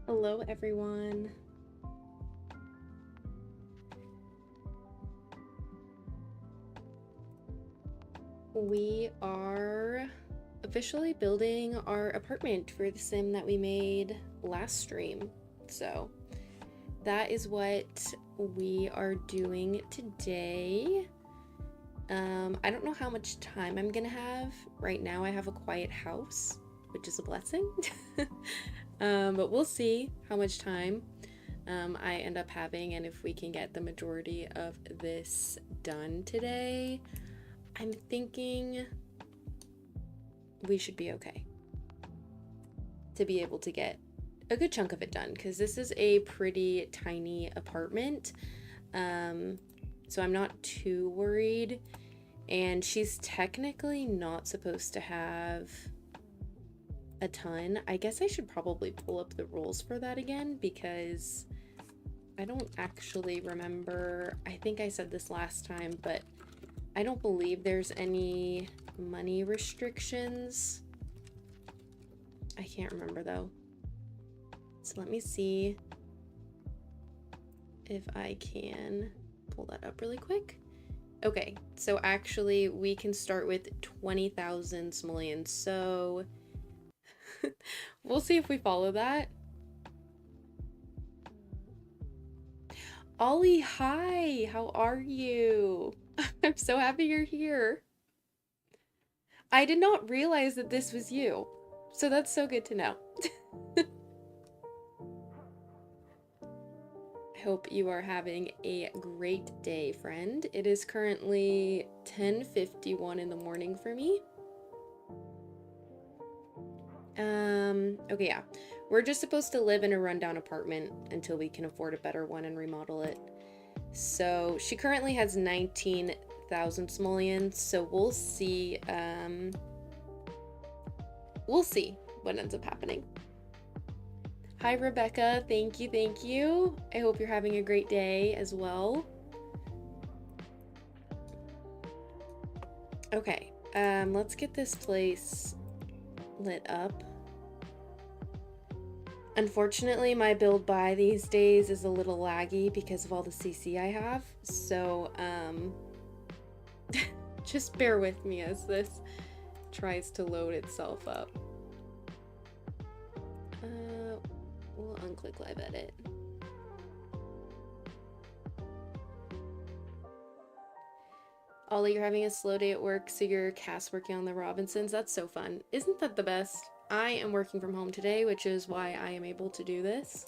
Hello, everyone. We are officially building our apartment for the sim that we made last stream. So that is what we are doing today. I don't know how much time I'm gonna have. Right now I have a quiet house, which is a blessing. But we'll see how much time I end up having and if we can get the majority of this done today. I'm thinking we should be okay to be able to get a good chunk of it done because this is a pretty tiny apartment. So I'm not too worried, and she's technically not supposed to have a ton. I guess I should probably pull up the rules for that again because I don't actually remember. I think I said this last time, but I don't believe there's any money restrictions. I can't remember though. So let me see if I can pull that up really quick. Okay, so actually we can start with 20,000 simoleons. So we'll see if we follow that. Ollie, hi, how are you? I'm so happy you're here. I did not realize that this was you, so that's so good to know. I hope you are having a great day, friend. It is currently 10:51 in the morning for me. Okay, yeah. We're just supposed to live in a rundown apartment until we can afford a better one and remodel it. So she currently has 19,000 simoleons, so we'll see what ends up happening. Hi Rebecca, thank you. I hope you're having a great day as well. Okay, let's get this place lit up. Unfortunately, my build buy these days is a little laggy because of all the CC I have, so just bear with me as this tries to load itself up. We'll unclick live edit. Ollie, you're having a slow day at work, so you're cast working on the Robinsons. That's so fun. Isn't that the best? I am working from home today, which is why I am able to do this.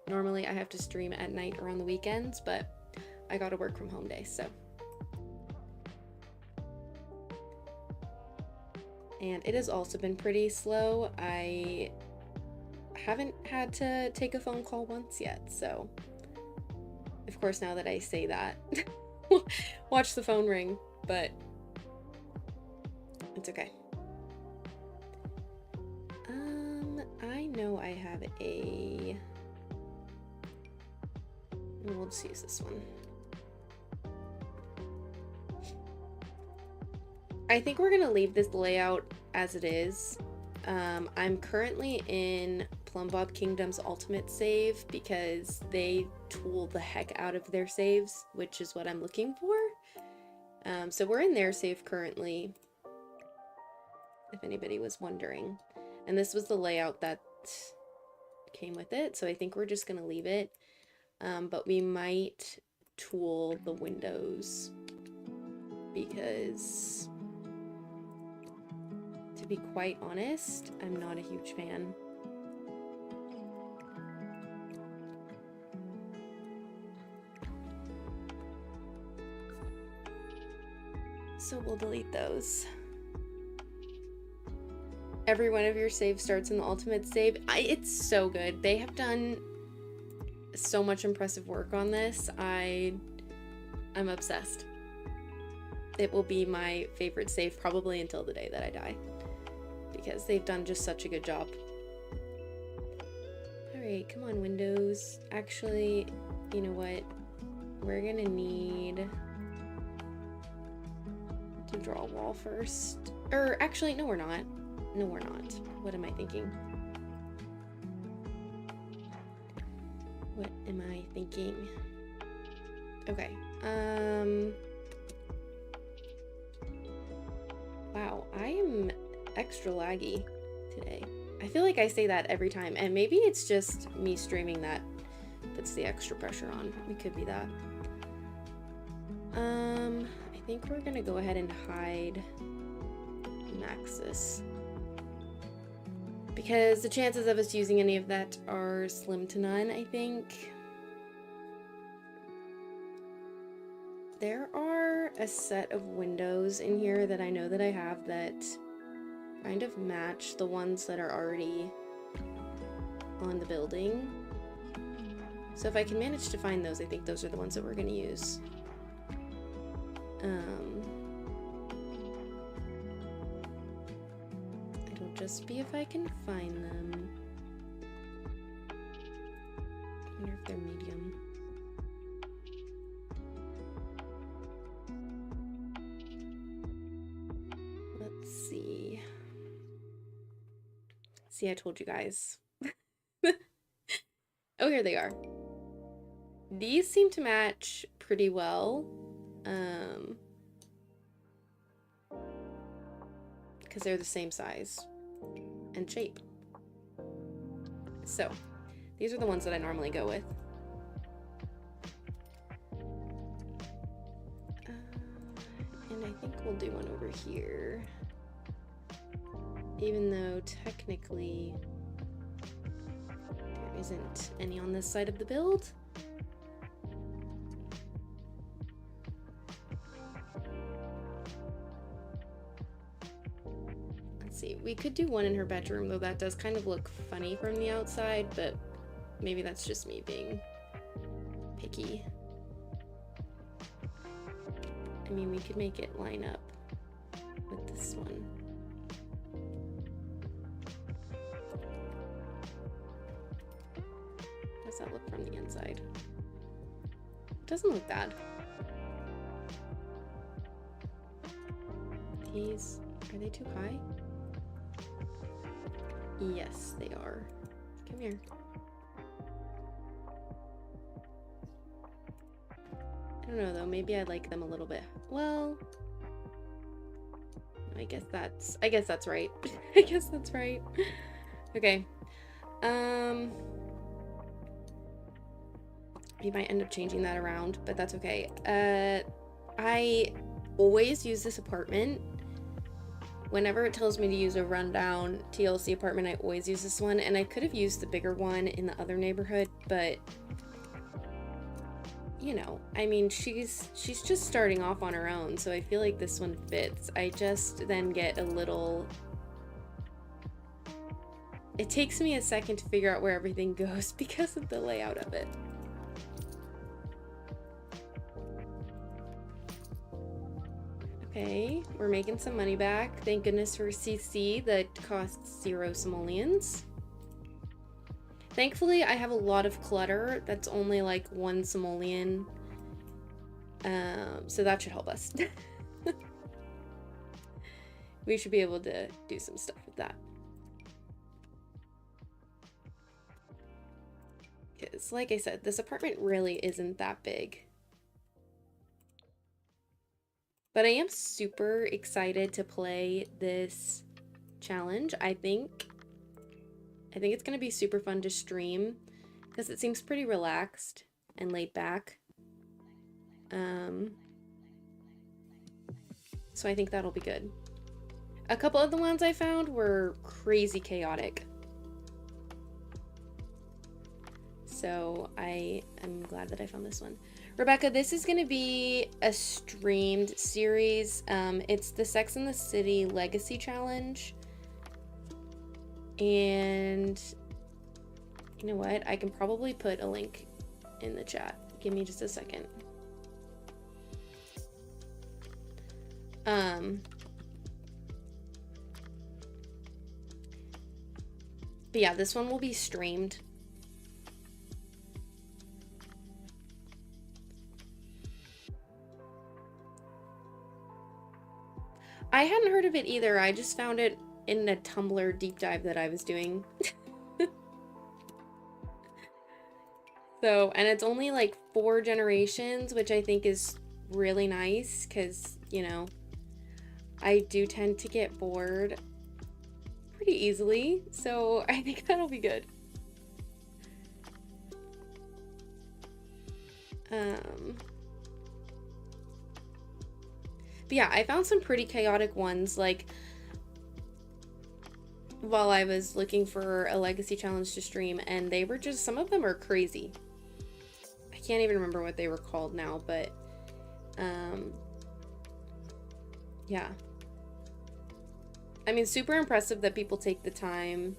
Normally I have to stream at night or on the weekends, but I got a work from home day, so. And it has also been pretty slow. I haven't had to take a phone call once yet, so. Of course, now that I say that, watch the phone ring, but it's okay. I know I have a, we'll just use this one. I think we're gonna leave this layout as it is. I'm currently in Plumbob Kingdom's ultimate save because they tool the heck out of their saves, which is what I'm looking for. So we're in their save currently, if anybody was wondering. And this was the layout that came with it, so I think we're just gonna leave it. But we might tool the windows because, to be quite honest, I'm not a huge fan. So we'll delete those. Every one of your saves starts in the ultimate save. It's so good. They have done so much impressive work on this. I'm obsessed. It will be my favorite save probably until the day that I die, because they've done just such a good job. Alright, come on, windows. Actually, you know what? We're gonna need to draw a wall first. Or actually, no we're not. No we're not. What am I thinking? What am I thinking? Okay. Wow, I am extra laggy today. I feel like I say that every time, and maybe it's just me streaming that puts the extra pressure on. It could be that. I think we're gonna go ahead and hide Maxis, because the chances of us using any of that are slim to none, I think. There are a set of windows in here that I know that I have that kind of match the ones that are already on the building. So if I can manage to find those, I think those are the ones that we're going to use. It'll just be if I can find them. I wonder if they're medium. Let's see. See, I told you guys. Oh, here they are. These seem to match pretty well. Because they're the same size and shape. So, these are the ones that I normally go with. And I think we'll do one over here. Even though technically there isn't any on this side of the build. Let's see, we could do one in her bedroom, though that does kind of look funny from the outside, but maybe that's just me being picky. I mean, we could make it line up with this one. How does that look from the inside? It doesn't look bad. These, are they too high? Yes, they are. Come here. I don't know though, maybe I like them a little bit. Well, I guess that's right. I guess that's right. Okay. We might end up changing that around, but that's okay. I always use this apartment. Whenever it tells me to use a rundown TLC apartment, I always use this one, and I could have used the bigger one in the other neighborhood, but you know, I mean, she's just starting off on her own, so I feel like this one fits. I just then get a little... It takes me a second to figure out where everything goes because of the layout of it. Okay, we're making some money back. Thank goodness for CC that costs 0 simoleons. Thankfully, I have a lot of clutter that's only like 1 simoleon. So that should help us. We should be able to do some stuff with that. Because, like I said, this apartment really isn't that big. But I am super excited to play this challenge. I think it's going to be super fun to stream because it seems pretty relaxed and laid back. So I think that'll be good. A couple of the ones I found were crazy chaotic. So I am glad that I found this one. Rebecca, this is going to be a streamed series. It's the Sex and the City Legacy Challenge. And you know what? I can probably put a link in the chat. Give me just a second. But yeah, this one will be streamed. I hadn't heard of it either. I just found it in a Tumblr deep dive that I was doing. So, and it's only like 4 generations, which I think is really nice because, you know, I do tend to get bored pretty easily. So I think that'll be good. But yeah, I found some pretty chaotic ones, like while I was looking for a legacy challenge to stream, and they were just, some of them are crazy. I can't even remember what they were called now, but yeah. I mean, super impressive that people take the time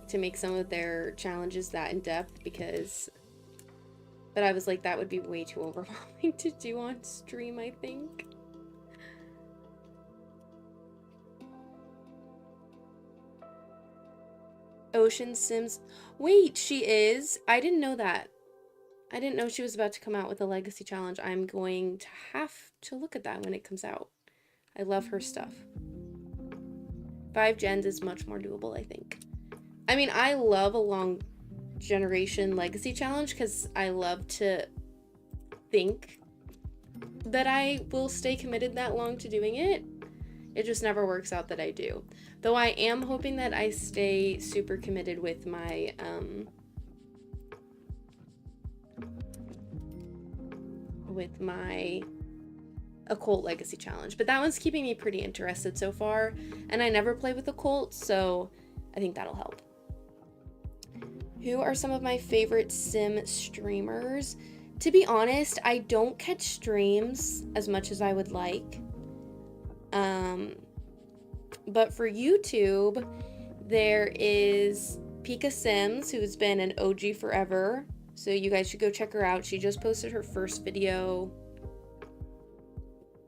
to make some of their challenges that in depth, because, but I was like, that would be way too overwhelming to do on stream, I think. Ocean Sims. Wait, she is? I didn't know that. I didn't know she was about to come out with a legacy challenge. I'm going to have to look at that when it comes out. I love her stuff. 5 gens is much more doable, I think. I mean, I love a long generation legacy challenge because I love to think that I will stay committed that long to doing it. It just never works out that I do. Though I am hoping that I stay super committed with my occult legacy challenge. But that one's keeping me pretty interested so far, and I never play with occult, so I think that'll help. Who are some of my favorite sim streamers? To be honest, I don't catch streams as much as I would like. But for YouTube, there is Pika Sims, who's been an OG forever. So you guys should go check her out. She just posted her first video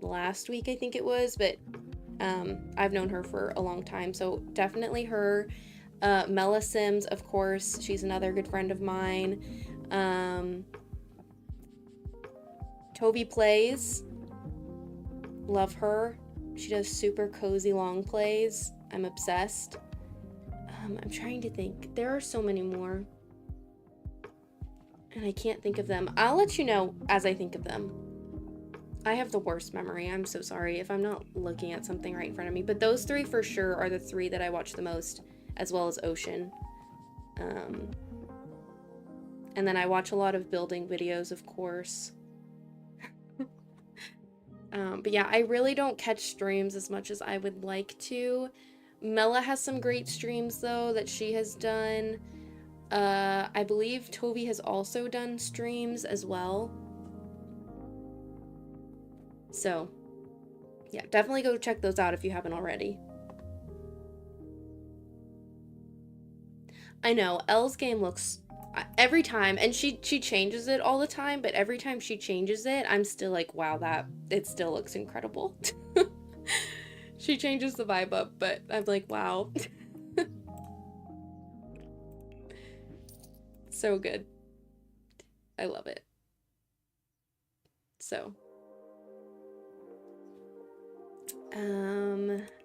last week, I think it was, but I've known her for a long time, so definitely her. Mela Sims, of course, she's another good friend of mine. Toby Plays, love her. She does super cozy long plays. I'm obsessed. I'm trying to think. There are so many more, and I can't think of them. I'll let you know as I think of them. I have the worst memory. I'm so sorry if I'm not looking at something right in front of me. But those 3 for sure are the 3 that I watch the most, as well as Ocean. And then I watch a lot of building videos, of course. But yeah, I really don't catch streams as much as I would like to. Mela has some great streams, though, that she has done. I believe Toby has also done streams as well. So, yeah, definitely go check those out if you haven't already. I know, Elle's game looks, every time, and she changes it all the time, but every time she changes it, I'm still like, wow, it still looks incredible. She changes the vibe up, but I'm like, wow. So good. I love it. So.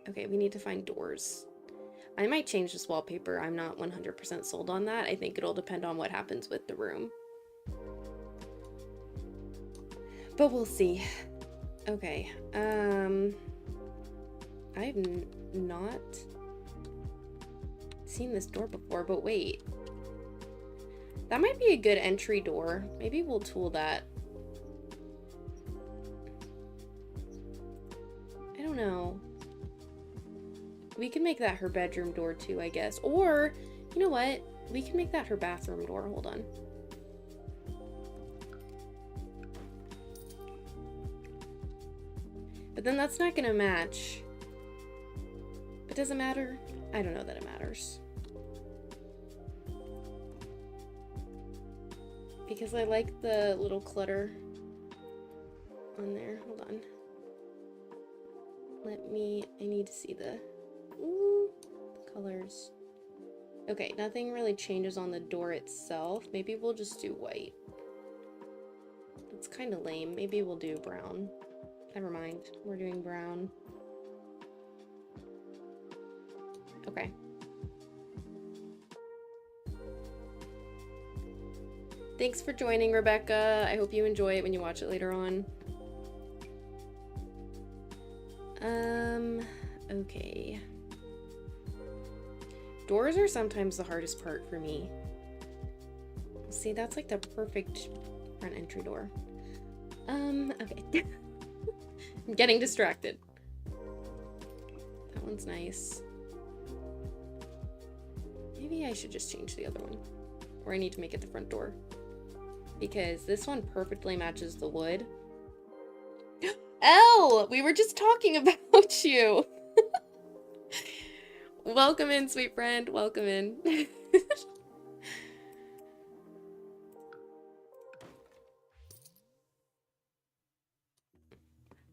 Okay, we need to find doors. I might change this wallpaper. I'm not 100% sold on that. I think it'll depend on what happens with the room. But we'll see. Okay, I've not seen this door before, but wait. That might be a good entry door. Maybe we'll tool that. I don't know. We can make that her bedroom door too, I guess. Or, you know what? We can make that her bathroom door. Hold on. But then that's not gonna match. But does it matter? I don't know that it matters. Because I like the little clutter on there. Hold on. I need to see the colors. Okay, nothing really changes on the door itself. Maybe we'll just do white. That's kind of lame. Maybe we'll do brown. Never mind. We're doing brown. Okay. Thanks for joining, Rebecca. I hope you enjoy it when you watch it later on. Okay. Doors are sometimes the hardest part for me. See, that's like the perfect front entry door. Okay. I'm getting distracted. That one's nice. Maybe I should just change the other one. Or I need to make it the front door. Because this one perfectly matches the wood. Elle! We were just talking about you! Welcome in, sweet friend. Welcome in.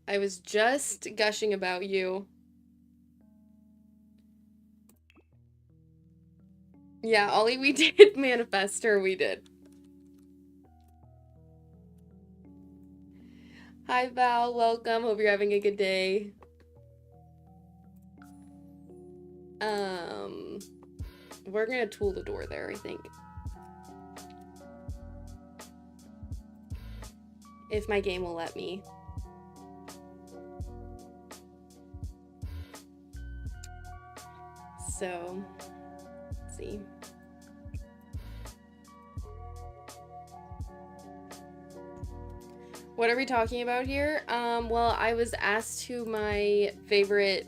I was just gushing about you. Yeah, Ollie, we did manifest her, we did. Hi, Val. Welcome. Hope you're having a good day. We're gonna tool the door there, I think. If my game will let me. So, let's see. What are we talking about here? Well, I was asked who my favorite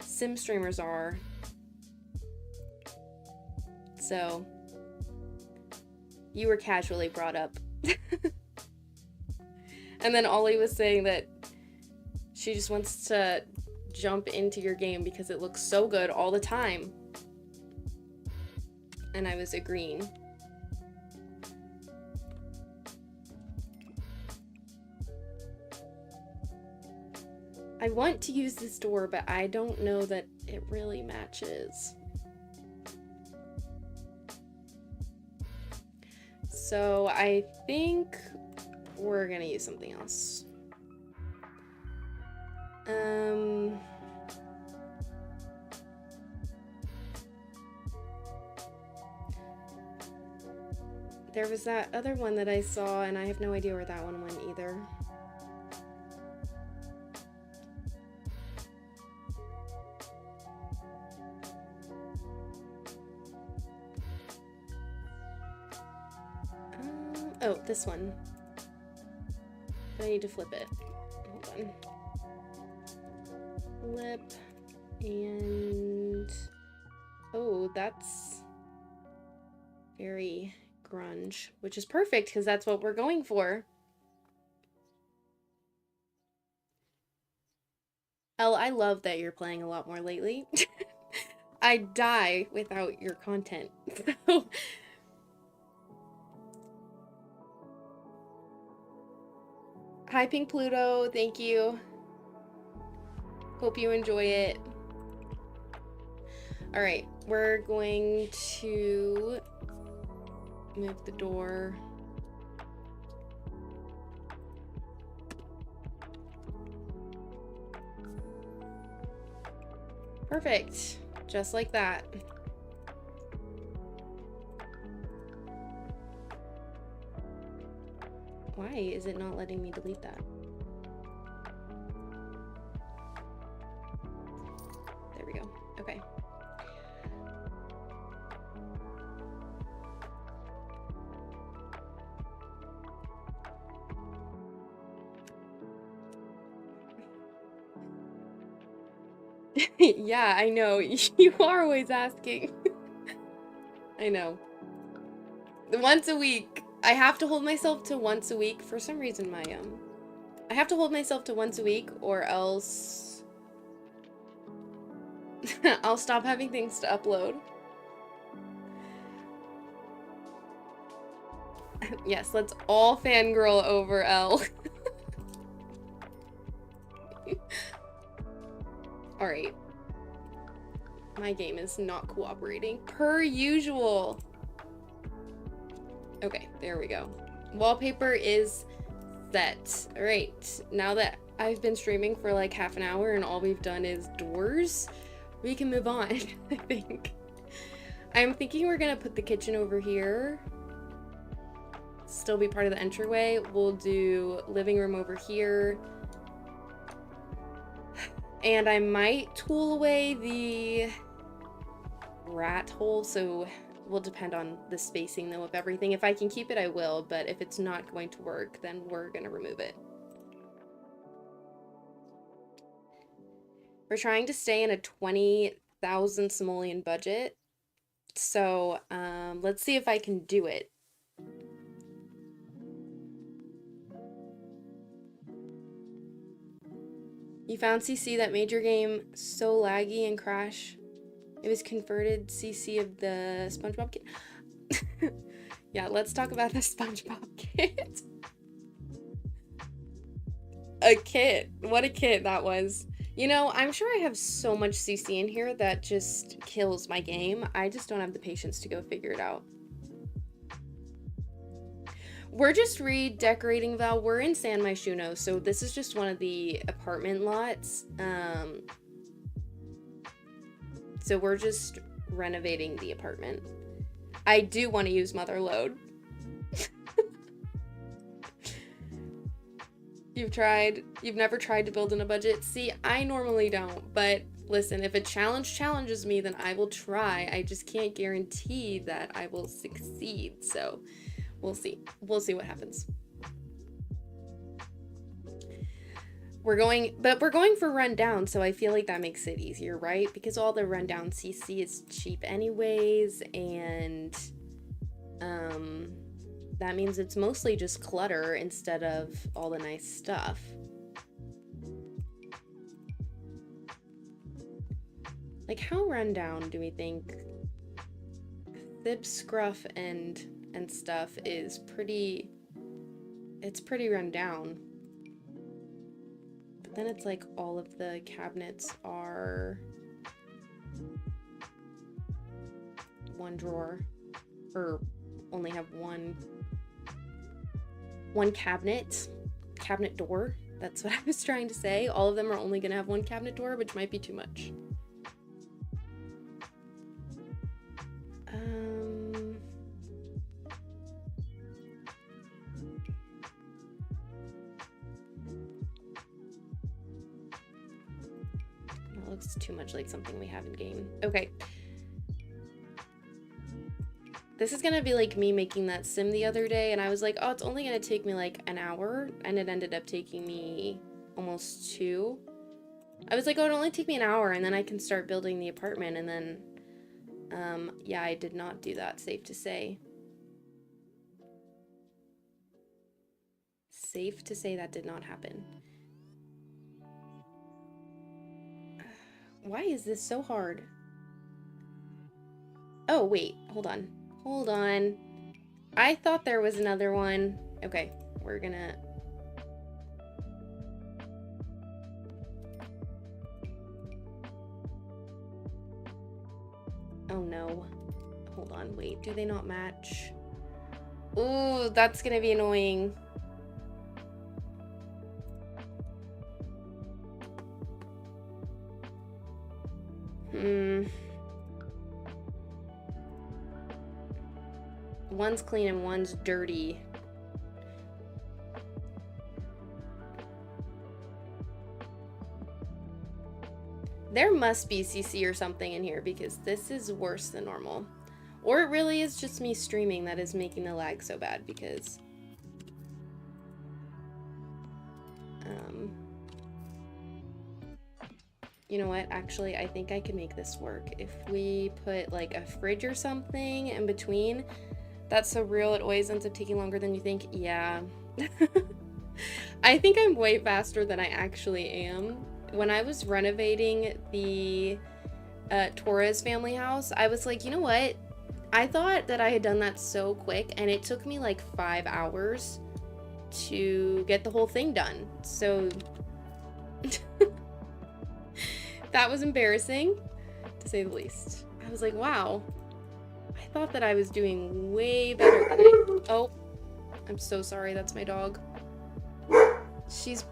sim streamers are. So, you were casually brought up. And then Ollie was saying that she just wants to jump into your game because it looks so good all the time. And I was agreeing. I want to use this door, but I don't know that it really matches. So I think we're gonna use something else. There was that other one that I saw, and I have no idea where that one went either. Oh, this one. I need to flip it. Hold on. Flip. And... oh, that's very grunge, which is perfect because that's what we're going for. Elle, I love that you're playing a lot more lately. I die without your content. So... hi, Pink Pluto. Thank you. Hope you enjoy it. All right, we're going to move the door. Perfect. Just like that. Why is it not letting me delete that? There we go. Okay. Yeah, I know. You are always asking. I know. Once a week. I have to hold myself to once a week. For some reason, my, I have to hold myself to once a week or else I'll stop having things to upload. Yes, let's all fangirl over Elle. Alright. My game is not cooperating. Per usual. Okay, there we go. Wallpaper is set. Alright, now that I've been streaming for like half an hour and all we've done is doors, we can move on, I think. I'm thinking we're gonna put the kitchen over here. still be part of the entryway. We'll do living room over here. And I might tool away the rat hole, so will depend on the spacing though of everything. If I can keep it, I will, but if it's not going to work, then we're gonna remove it. We're trying to stay in a 20,000 simoleon budget, so let's see if I can do it. You found CC that made your game so laggy and crash. It was converted CC of the SpongeBob kit. Yeah, let's talk about the SpongeBob kit. A kit. What a kit that was. You know, I'm sure I have so much CC in here that just kills my game. I just don't have the patience to go figure it out. We're just redecorating, Val. We're in San Myshuno, so this is just one of the apartment lots. So we're just renovating the apartment. I do want to use Motherload. You've never tried to build in a budget? See, I normally don't, but listen, if a challenge challenges me, then I will try. I just can't guarantee that I will succeed, so we'll see. We'll see what happens. We're going for rundown, so I feel like that makes it easier, right? Because all the rundown CC is cheap anyways, and that means it's mostly just clutter instead of all the nice stuff. Like, how rundown do we think Thib Scruff and stuff is pretty... It's pretty rundown. But then it's like all of the cabinets are one drawer, or only have one cabinet door. That's what I was trying to say. All of them are only gonna have one cabinet door, which might be too much. That looks too much like something we have in game. Okay. This is gonna be like me making that sim the other day, and I was like, oh, it's only gonna take me like an hour, and it ended up taking me almost 2. I was like, oh, it'll only take me an hour, and then I can start building the apartment, and then, yeah, I did not do that, safe to say. Safe to say that did not happen. Why is this so hard? Oh, wait, hold on. Hold on. I thought there was another one. Okay, we're gonna... Oh no. Hold on, wait, do they not match? Ooh, that's gonna be annoying. One's clean and one's dirty. There must be CC or something in here because this is worse than normal. Or it really is just me streaming that is making the lag so bad because... you know what? Actually, I think I can make this work. If we put like a fridge or something in between, that's so real, it always ends up taking longer than you think. Yeah. I think I'm way faster than I actually am. When I was renovating the Torres family house, I was like, you know what? I thought that I had done that so quick, and it took me like 5 hours to get the whole thing done. So that was embarrassing, to say the least. I was like, wow. I thought that I was doing way better than I... Oh, I'm so sorry. That's my dog. She's...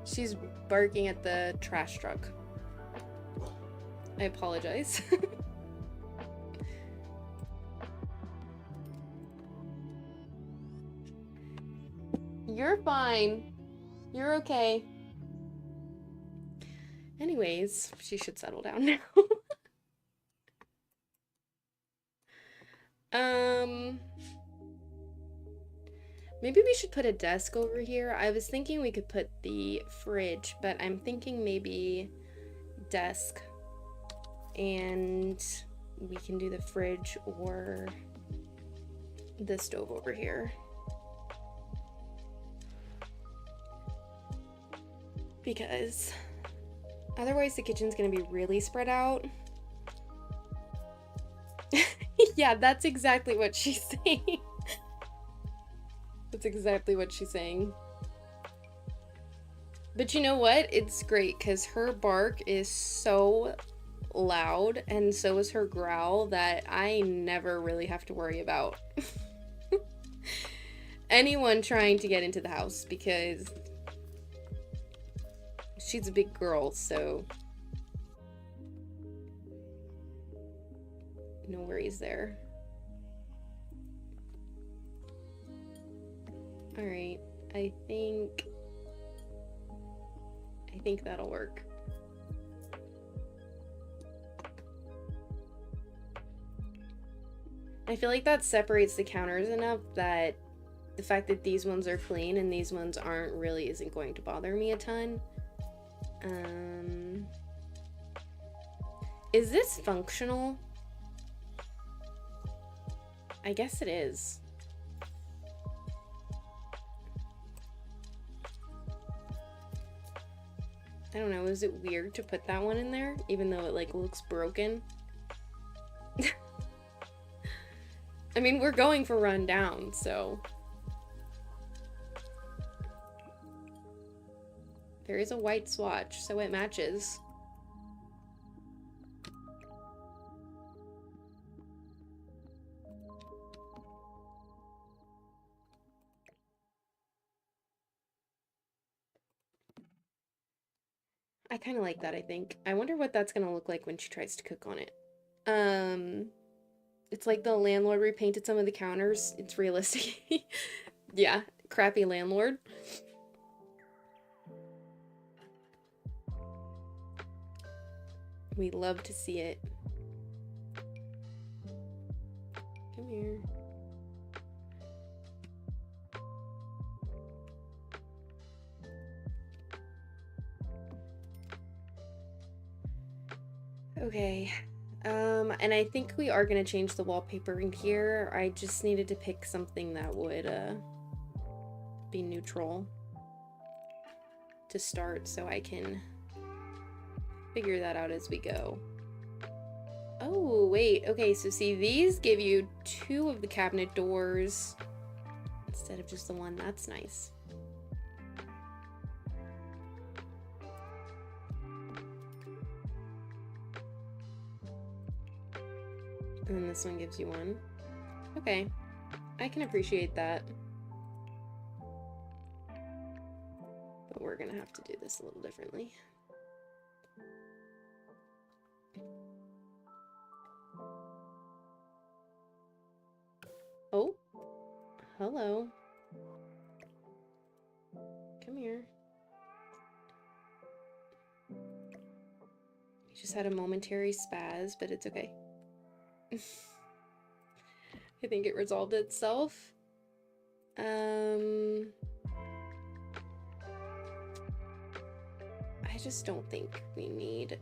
She's barking at the trash truck. I apologize. You're fine. You're okay. Anyways, she should settle down now. Maybe we should put a desk over here. I was thinking we could put the fridge, but I'm thinking maybe desk, and we can do the fridge or the stove over here. Because otherwise the kitchen's gonna be really spread out. Yeah, that's exactly what she's saying. That's exactly what she's saying. But you know what? It's great because her bark is so loud and so is her growl that I never really have to worry about anyone trying to get into the house because she's a big girl, so no worries there. All right, I think that'll work. I feel like that separates the counters enough that the fact that these ones are clean and these ones aren't really isn't going to bother me a ton. Is this functional? I guess it is. I don't know, is it weird to put that one in there even though it like looks broken? I mean, we're going for rundown, so there is a white swatch, so it matches. I kind of like that, I think. I wonder what that's gonna look like when she tries to cook on it. It's like the landlord repainted some of the counters. It's realistic. Yeah, crappy landlord. We love to see it. Come here. Okay. And I think we are gonna change the wallpaper in here. I just needed to pick something that would be neutral to start so I can figure that out as we go. Oh, wait. Okay, so see, these give you 2 of the cabinet doors instead of just the one. That's nice. And then this one gives you 1. Okay, I can appreciate that. But we're gonna have to do this a little differently. Oh, hello. Come here. You just had a momentary spaz, but it's okay. I think it resolved itself. I just don't think we need...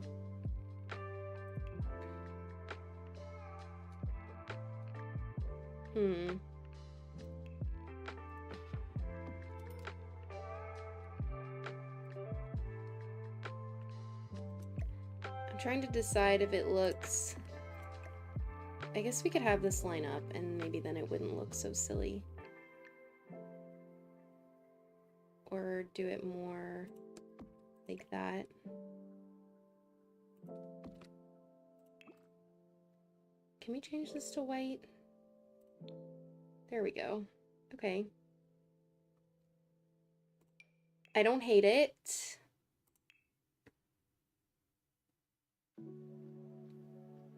I'm trying to decide if it looks... I guess we could have this line up and maybe then it wouldn't look so silly. Or do it more like that. Can we change this to white? There we go. Okay. I don't hate it.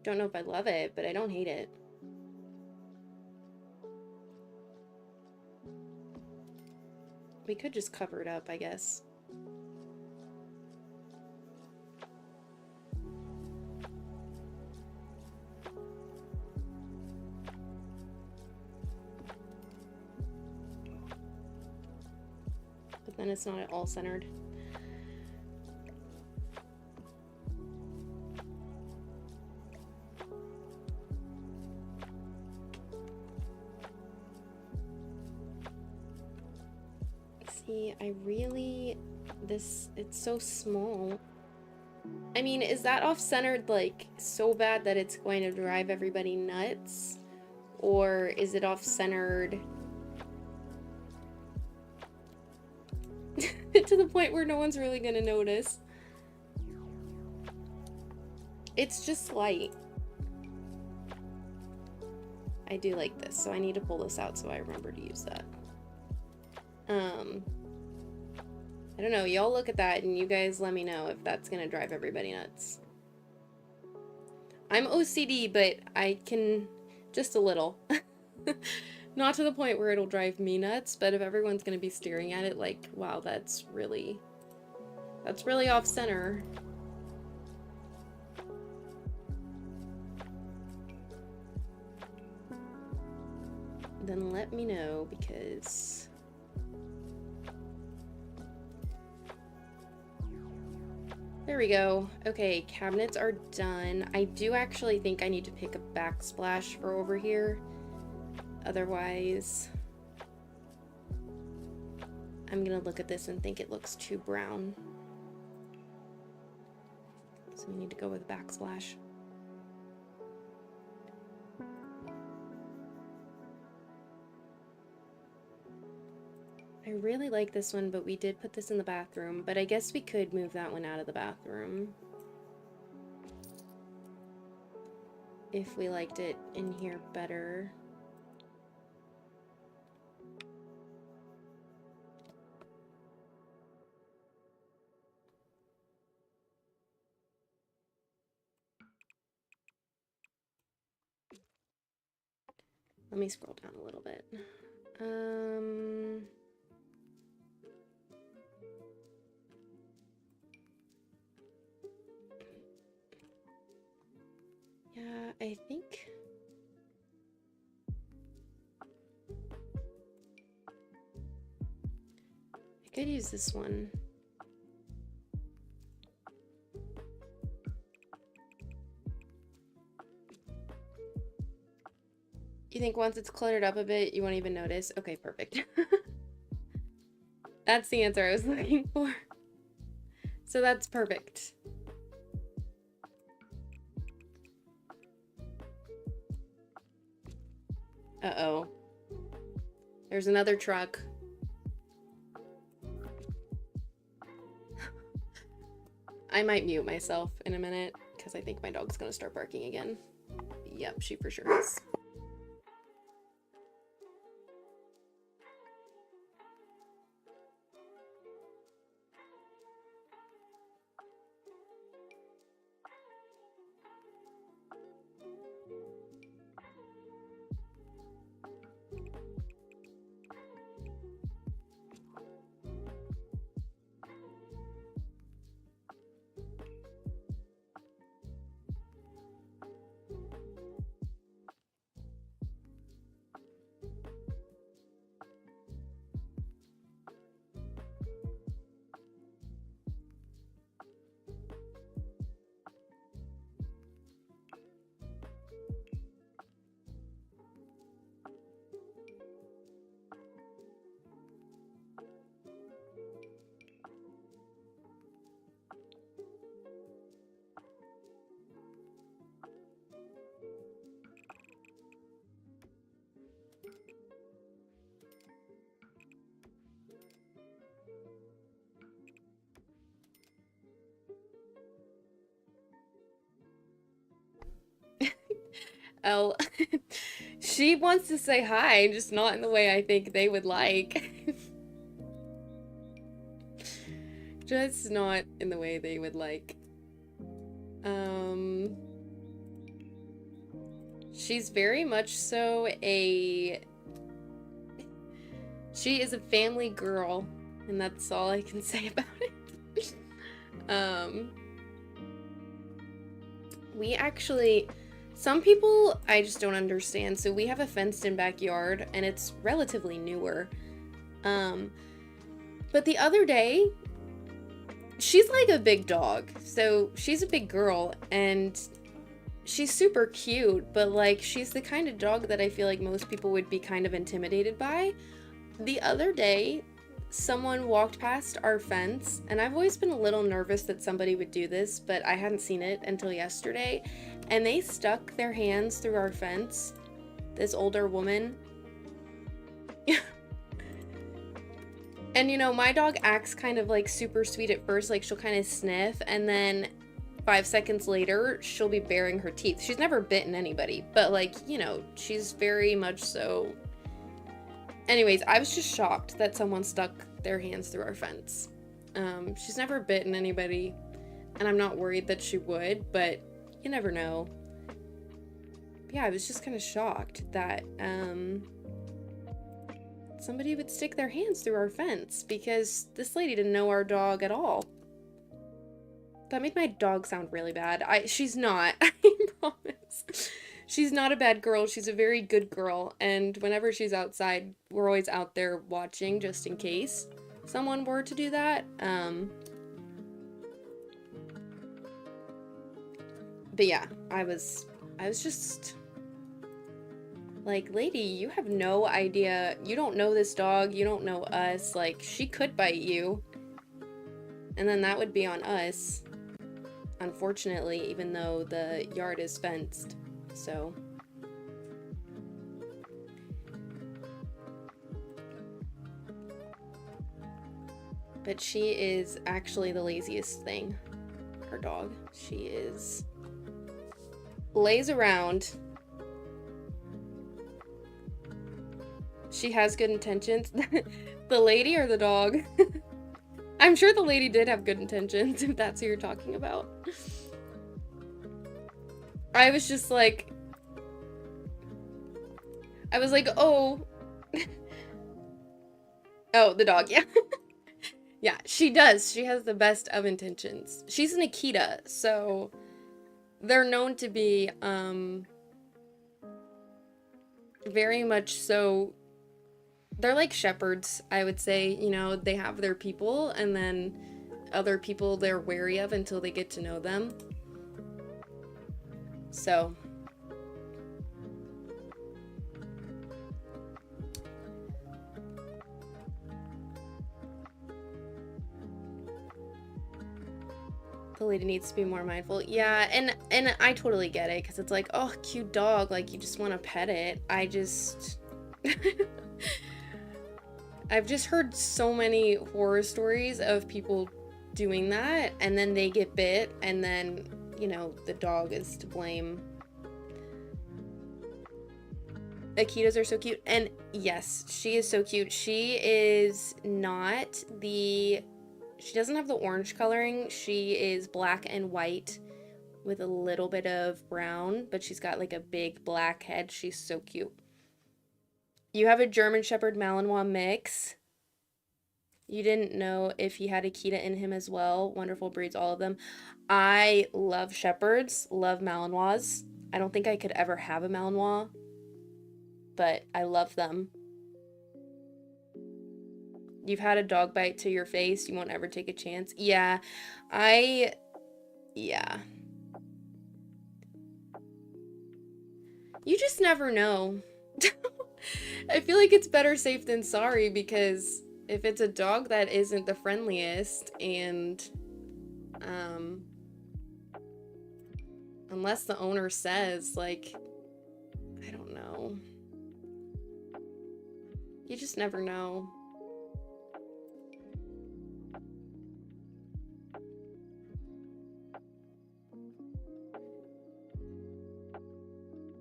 Don't know if I love it, but I don't hate it. We could just cover it up, I guess. But then it's not at all centered. See, it's so small. I mean, is that off-centered, like, so bad that it's going to drive everybody nuts? Or is it off-centered to the point where no one's really gonna notice? It's just light. I do like this, so I need to pull this out so I remember to use that. I don't know, y'all look at that and you guys let me know if that's gonna drive everybody nuts. I'm OCD, but I can just a little. Not to the point where it'll drive me nuts, but if everyone's gonna be staring at it like, wow, that's really off center. Then let me know, because there we go. Okay, cabinets are done. I do actually think I need to pick a backsplash for over here. Otherwise, I'm gonna look at this and think it looks too brown. So we need to go with backsplash. I really like this one, but we did put this in the bathroom, but I guess we could move that one out of the bathroom if we liked it in here better. Let me scroll down a little bit. Yeah, I think I could use this one. You think once it's cluttered up a bit, you won't even notice? Okay, perfect. That's the answer I was looking for. So that's perfect. Uh-oh. There's another truck. I might mute myself in a minute, because I think my dog's gonna start barking again. Yep, she for sure is. Oh, she wants to say hi, just not in the way I think they would like. Just not in the way they would like. She's very much so a She is a family girl, and that's all I can say about it. We actually, some people I just don't understand. So we have a fenced-in backyard, and it's relatively newer. But the other day, she's like a big dog. So she's a big girl, and she's super cute, but like she's the kind of dog that I feel like most people would be kind of intimidated by. The other day, someone walked past our fence, and I've always been a little nervous that somebody would do this, but I hadn't seen it until yesterday, and they stuck their hands through our fence. This older woman. And you know, my dog acts kind of like super sweet at first, like she'll kind of sniff, and then 5 seconds later, she'll be baring her teeth. She's never bitten anybody, but like, you know, she's very much so. Anyways, I was just shocked that someone stuck their hands through our fence. She's never bitten anybody, and I'm not worried that she would, but you never know. Yeah, I was just kind of shocked that somebody would stick their hands through our fence, because this lady didn't know our dog at all. That made my dog sound really bad. She's not, I promise. She's not a bad girl. She's a very good girl, and whenever she's outside, we're always out there watching just in case someone were to do that. But yeah, I was just like, lady, you have no idea. You don't know this dog. You don't know us. Like, she could bite you, and then that would be on us. Unfortunately, even though the yard is fenced, so. But she is actually the laziest thing. Her dog. She lays around. She has good intentions. The lady or the dog? I'm sure the lady did have good intentions, if that's who you're talking about. I was just like... I was like, oh... Oh, the dog, yeah. Yeah, she does. She has the best of intentions. She's an Akita, so... They're known to be, very much so... They're like shepherds, I would say. You know, they have their people, and then other people they're wary of until they get to know them. So. The lady needs to be more mindful. Yeah, and I totally get it, because it's like, oh, cute dog, like, you just want to pet it. I just... I've just heard so many horror stories of people doing that, and then they get bit, and then, you know, the dog is to blame. Akitas are so cute, and yes, she is so cute. She is not the... She doesn't have the orange coloring. She is black and white with a little bit of brown, but she's got like a big black head. She's so cute. You have a German Shepherd Malinois mix. You didn't know if he had Akita in him as well. Wonderful breeds, all of them. I love Shepherds, love Malinois. I don't think I could ever have a Malinois, but I love them. You've had a dog bite to your face. You won't ever take a chance. Yeah, yeah. You just never know. I feel like it's better safe than sorry, because if it's a dog that isn't the friendliest, and unless the owner says, like, I don't know. You just never know.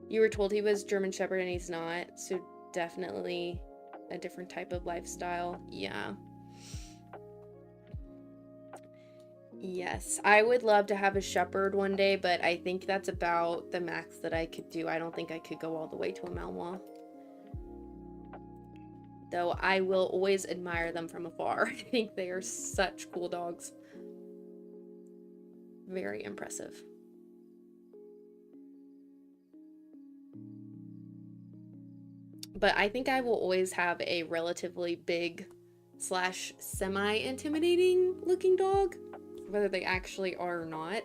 You were told he was German Shepherd and he's not, so definitely a different type of lifestyle. Yeah. Yes, I would love to have a Shepherd one day, but I think that's about the max that I could do. I don't think I could go all the way to a Malinois. though I will always admire them from afar. I think they are such cool dogs. Very impressive. But I think I will always have a relatively big / semi-intimidating looking dog, whether they actually are or not.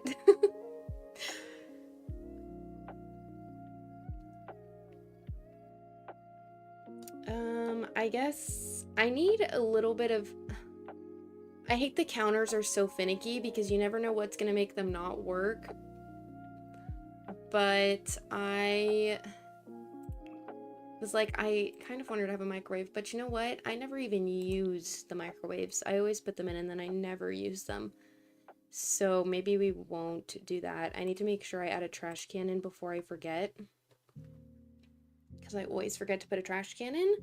I guess I need a little bit of... I hate the counters are so finicky because you never know what's gonna make them not work. But I was like, I kind of wanted to have a microwave, but you know what? I never even use the microwaves. I always put them in and then I never use them. So maybe we won't do that. I need to make sure I add a trash can in before I forget, because I always forget to put a trash can in.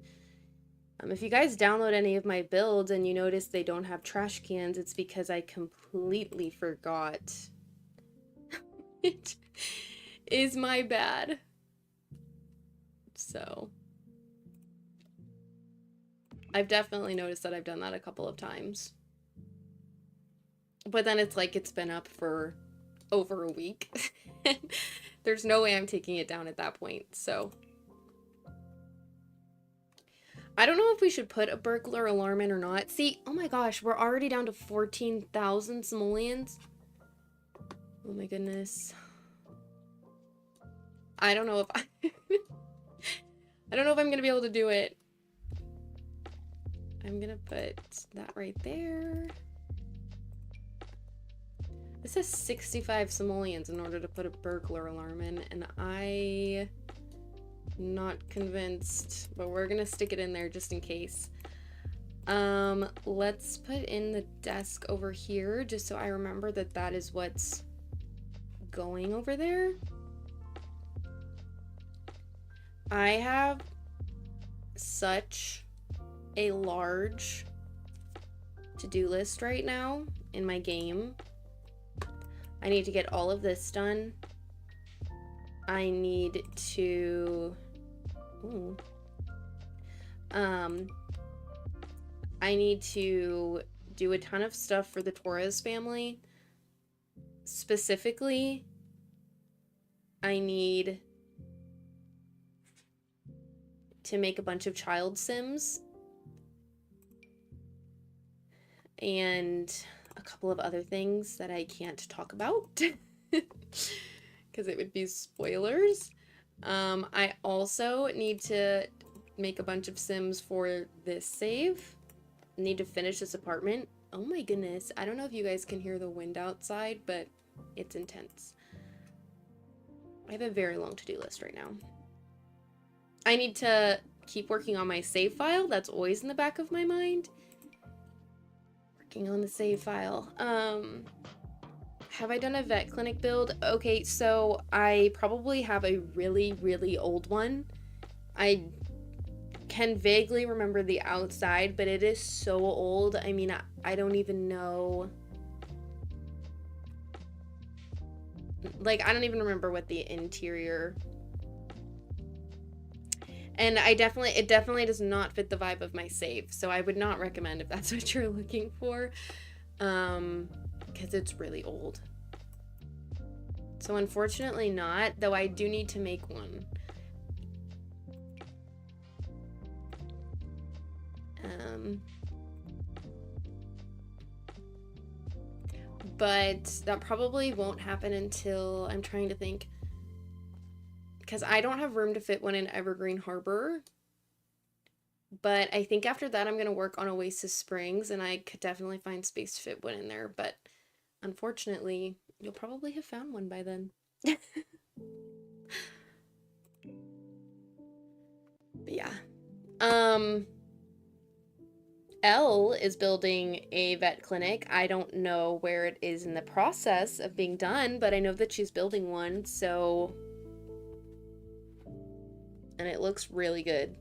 If you guys download any of my builds and you notice they don't have trash cans, it's because I completely forgot. It is my bad. So I've definitely noticed that I've done that a couple of times. But then it's like it's been up for over a week. There's no way I'm taking it down at that point, so... I don't know if we should put a burglar alarm in or not. See, oh my gosh, we're already down to 14,000 simoleons. Oh my goodness. I don't know if I... I don't know if I'm gonna be able to do it. I'm gonna put that right there. This says 65 simoleons in order to put a burglar alarm in, and I'm not convinced, but we're gonna stick it in there just in case. Let's put in the desk over here just so I remember that that is what's going over there. I have such a large to-do list right now in my game. I need to get all of this done. I need to... Ooh. I need to do a ton of stuff for the Torres family. Specifically, I need to make a bunch of child sims and a couple of other things that I can't talk about because it would be spoilers. I also need to make a bunch of sims for this save. Need to finish this apartment. Oh my goodness, I don't know if you guys can hear the wind outside, but it's intense. I have a very long to-do list right now. I need to keep working on my save file. That's always in the back of my mind. Working on the save file. Have I done a vet clinic build? Okay, so I probably have a really, really old one. I can vaguely remember the outside, but it is so old. I mean, I don't even know. Like, I don't even remember what the interior... And it definitely does not fit the vibe of my save, so I would not recommend if that's what you're looking for, because it's really old. So unfortunately not, though I do need to make one. But that probably won't happen until, I'm trying to think, because I don't have room to fit one in Evergreen Harbor. But I think after that I'm going to work on Oasis Springs, and I could definitely find space to fit one in there. But unfortunately, you'll probably have found one by then. But yeah. Elle is building a vet clinic. I don't know where it is in the process of being done, but I know that she's building one, so... And it looks really good.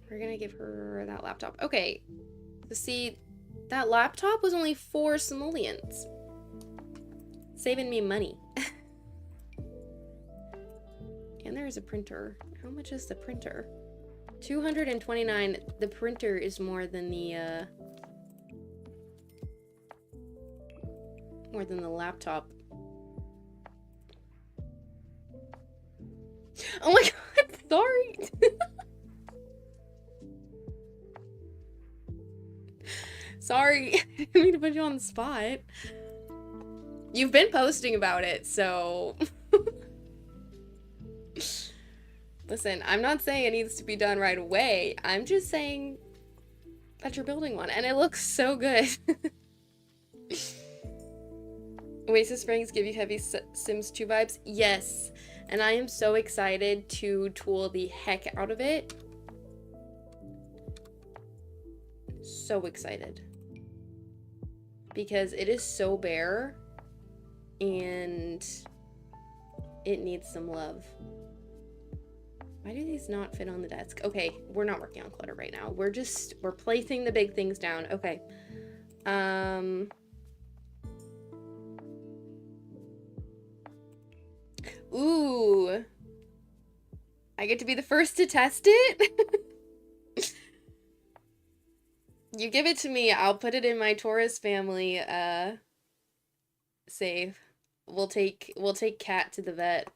We're gonna give her that laptop. Okay, so see, that laptop was only 4 simoleons. Saving me money. And there is a printer. How much is the printer? $229. The printer is more than the laptop. Oh my god, sorry. Sorry, I didn't mean to put you on the spot. You've been posting about it, so... Listen, I'm not saying it needs to be done right away. I'm just saying that you're building one, and it looks so good. Oasis Springs give you heavy Sims 2 vibes? Yes, and I am so excited to tool the heck out of it. So excited. Because it is so bare, and it needs some love. Why do these not fit on the desk? Okay, we're not working on clutter right now. We're placing the big things down. Okay. Ooh. I get to be the first to test it? You give it to me, I'll put it in my Taurus family, save. We'll take Cat to the vet.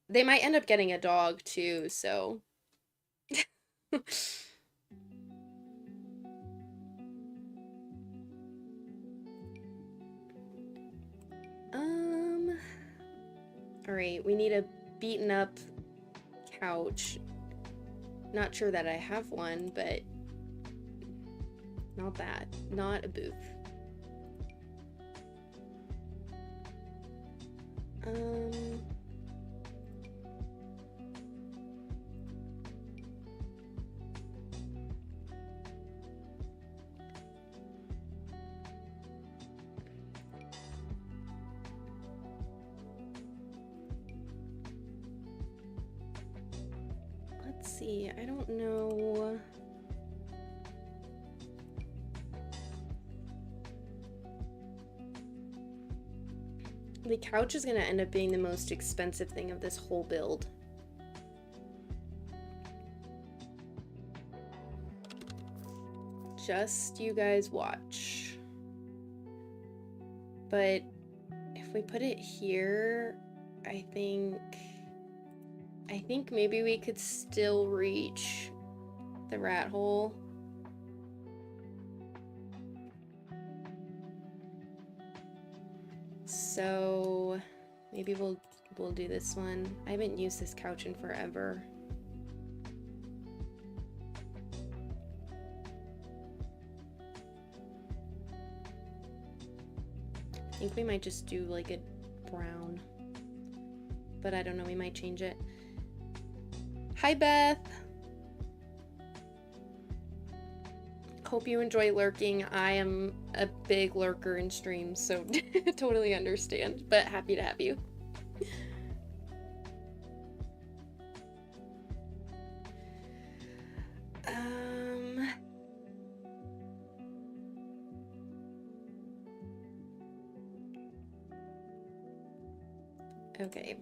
They might end up getting a dog too, so. Alright, we need a beaten up couch. Not sure that I have one, but not that. Not a booth. Let's see, I don't know. The couch is gonna end up being the most expensive thing of this whole build. Just you guys watch. But if we put it here, I think maybe we could still reach the rat hole. So maybe we'll do this one. I haven't used this couch in forever. I think we might just do like a brown, but I don't know, we might change it. Hi Beth! Hope you enjoy lurking. I am a big lurker in streams, so totally understand, but happy to have you. Okay.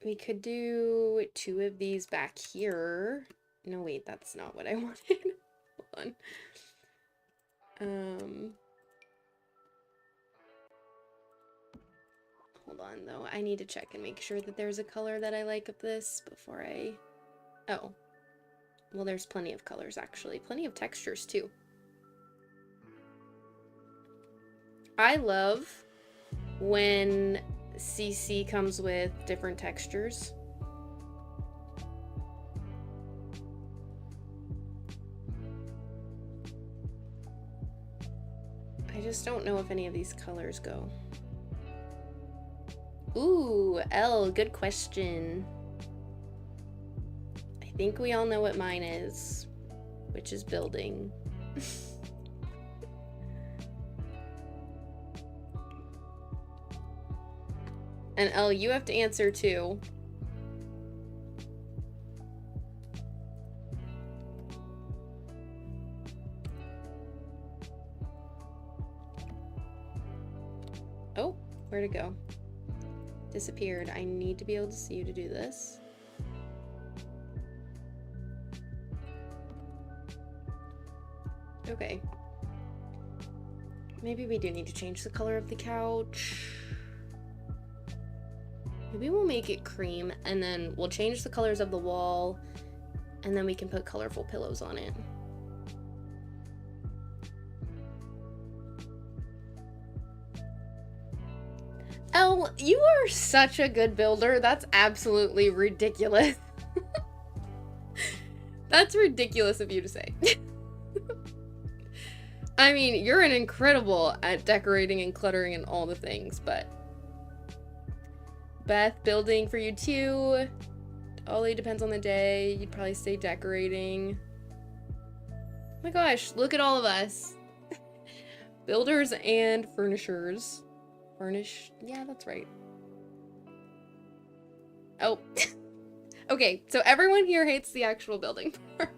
We could do 2 of these back here. No, wait, that's not what I wanted. Hold on. Hold on, though. I need to check and make sure that there's a color that I like of this before I... Oh. Well, there's plenty of colors, actually. Plenty of textures, too. I love when CC comes with different textures. I just don't know if any of these colors go. Ooh, L, good question. I think we all know what mine is, which is building. And Elle, you have to answer too. Oh, where'd it go? Disappeared. I need to be able to see you to do this. Okay. Maybe we do need to change the color of the couch. Maybe we'll make it cream, and then we'll change the colors of the wall, and then we can put colorful pillows on it. Elle, you are such a good builder. That's absolutely ridiculous. That's ridiculous of you to say. I mean, you're an incredible at decorating and cluttering and all the things, but Beth, building for you too. Ollie, depends on the day. You'd probably say decorating. Oh my gosh, look at all of us. Builders and furnishers. Yeah, that's right. Oh. Okay, so everyone here hates the actual building part.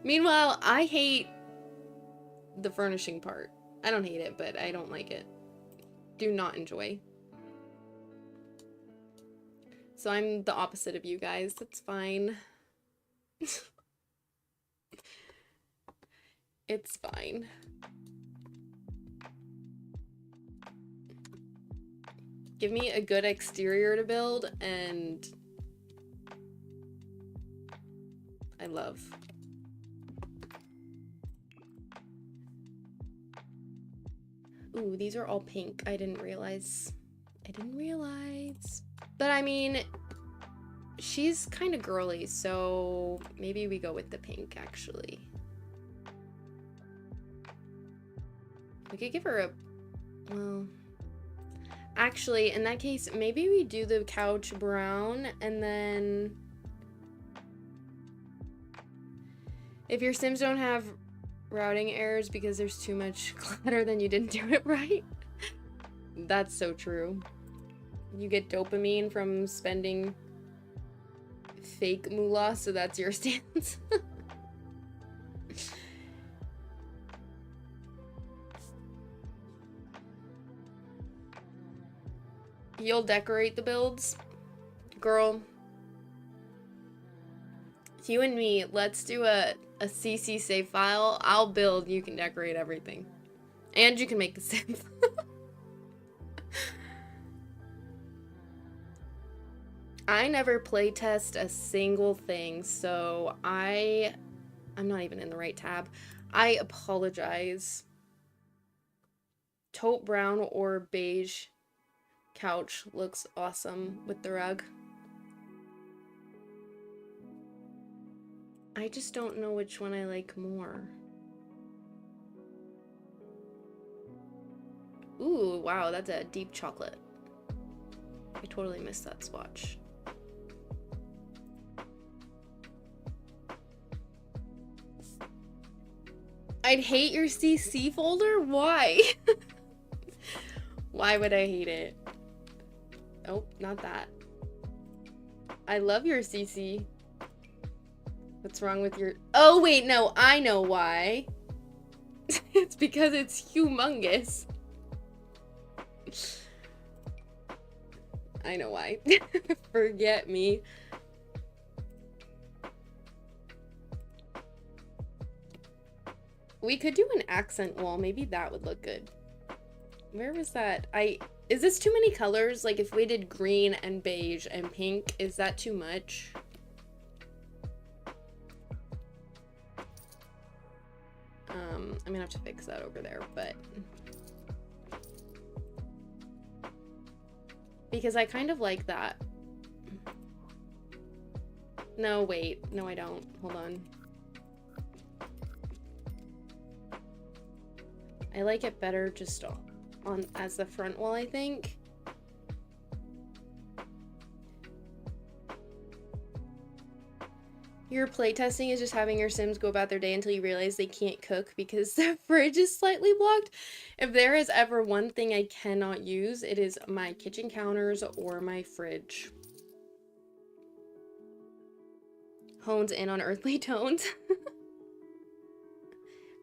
Meanwhile, I hate the furnishing part. I don't hate it, but I don't like it. Do not enjoy. So I'm the opposite of you guys. That's fine. It's fine. Give me a good exterior to build, and I love. Ooh, these are all pink. I didn't realize. But I mean, she's kind of girly, so maybe we go with the pink, actually. We could give her a, well, actually, in that case, maybe we do the couch brown, and then if your Sims don't have routing errors because there's too much clutter, then you didn't do it right. That's so true. You get dopamine from spending fake moolah, so that's your stance. You'll decorate the builds? Girl, you and me, let's do a CC save file. I'll build, you can decorate everything. And you can make the Sims. I never playtest a single thing, so I'm not even in the right tab. I apologize. Taupe brown or beige couch looks awesome with the rug. I just don't know which one I like more. Ooh, wow, that's a deep chocolate. I totally missed that swatch. I'd hate your CC folder? Why? Why would I hate it? Oh, not that. I love your CC. What's wrong with your... Oh, wait, no, I know why. It's because it's humongous. I know why. Forget me. We could do an accent wall. Maybe that would look good. Where was that? Is this too many colors? Like, if we did green and beige and pink, is that too much? I'm gonna have to fix that over there, but... Because I kind of like that. No, wait. No, I don't. Hold on. I like it better just on as the front wall, I think. Your playtesting is just having your Sims go about their day until you realize they can't cook because the fridge is slightly blocked. If there is ever one thing I cannot use, it is my kitchen counters or my fridge. Hones in on earthly tones.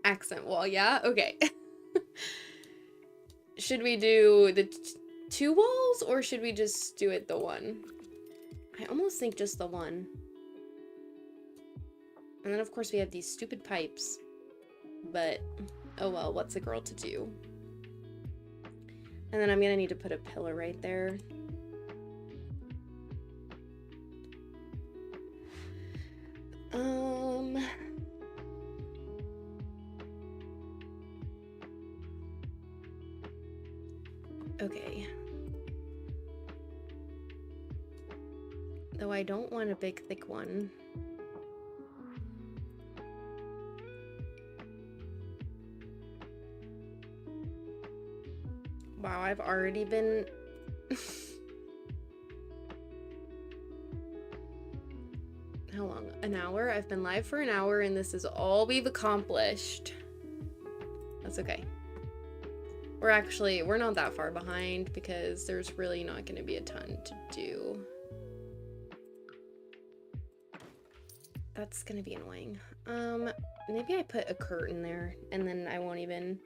Accent wall, yeah? Okay. Should we do the two walls or should we just do it the one? I almost think just the one. And then of course we have these stupid pipes. But, oh well, what's a girl to do? And then I'm gonna need to put a pillar right there. Okay. Though I don't want a big, thick one. Wow, I've already been... How long? An hour? I've been live for an hour and this is all we've accomplished. That's okay. We're not that far behind because there's really not going to be a ton to do. That's going to be annoying. Maybe I put a curtain there and then I won't even...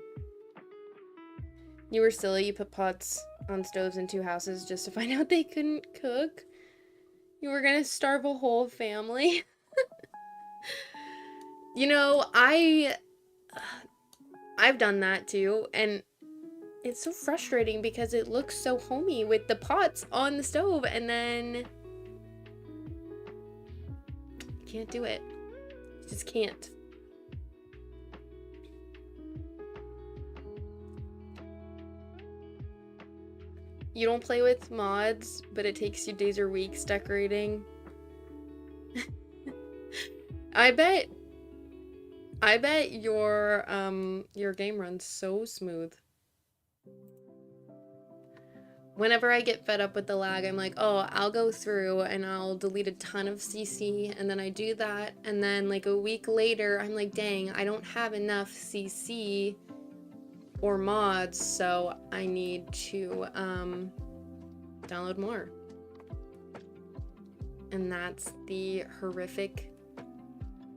You were silly, you put pots on stoves in 2 houses just to find out they couldn't cook. You were gonna starve a whole family. You know, I've done that too, and it's so frustrating because it looks so homey with the pots on the stove and then you can't do it. You just can't. You don't play with mods, but it takes you days or weeks decorating. I bet your game runs so smooth. Whenever I get fed up with the lag, I'm like, oh, I'll go through and I'll delete a ton of CC, and then I do that, and then like a week later, I'm like, dang, I don't have enough CC or mods, so I need to download more. And that's the horrific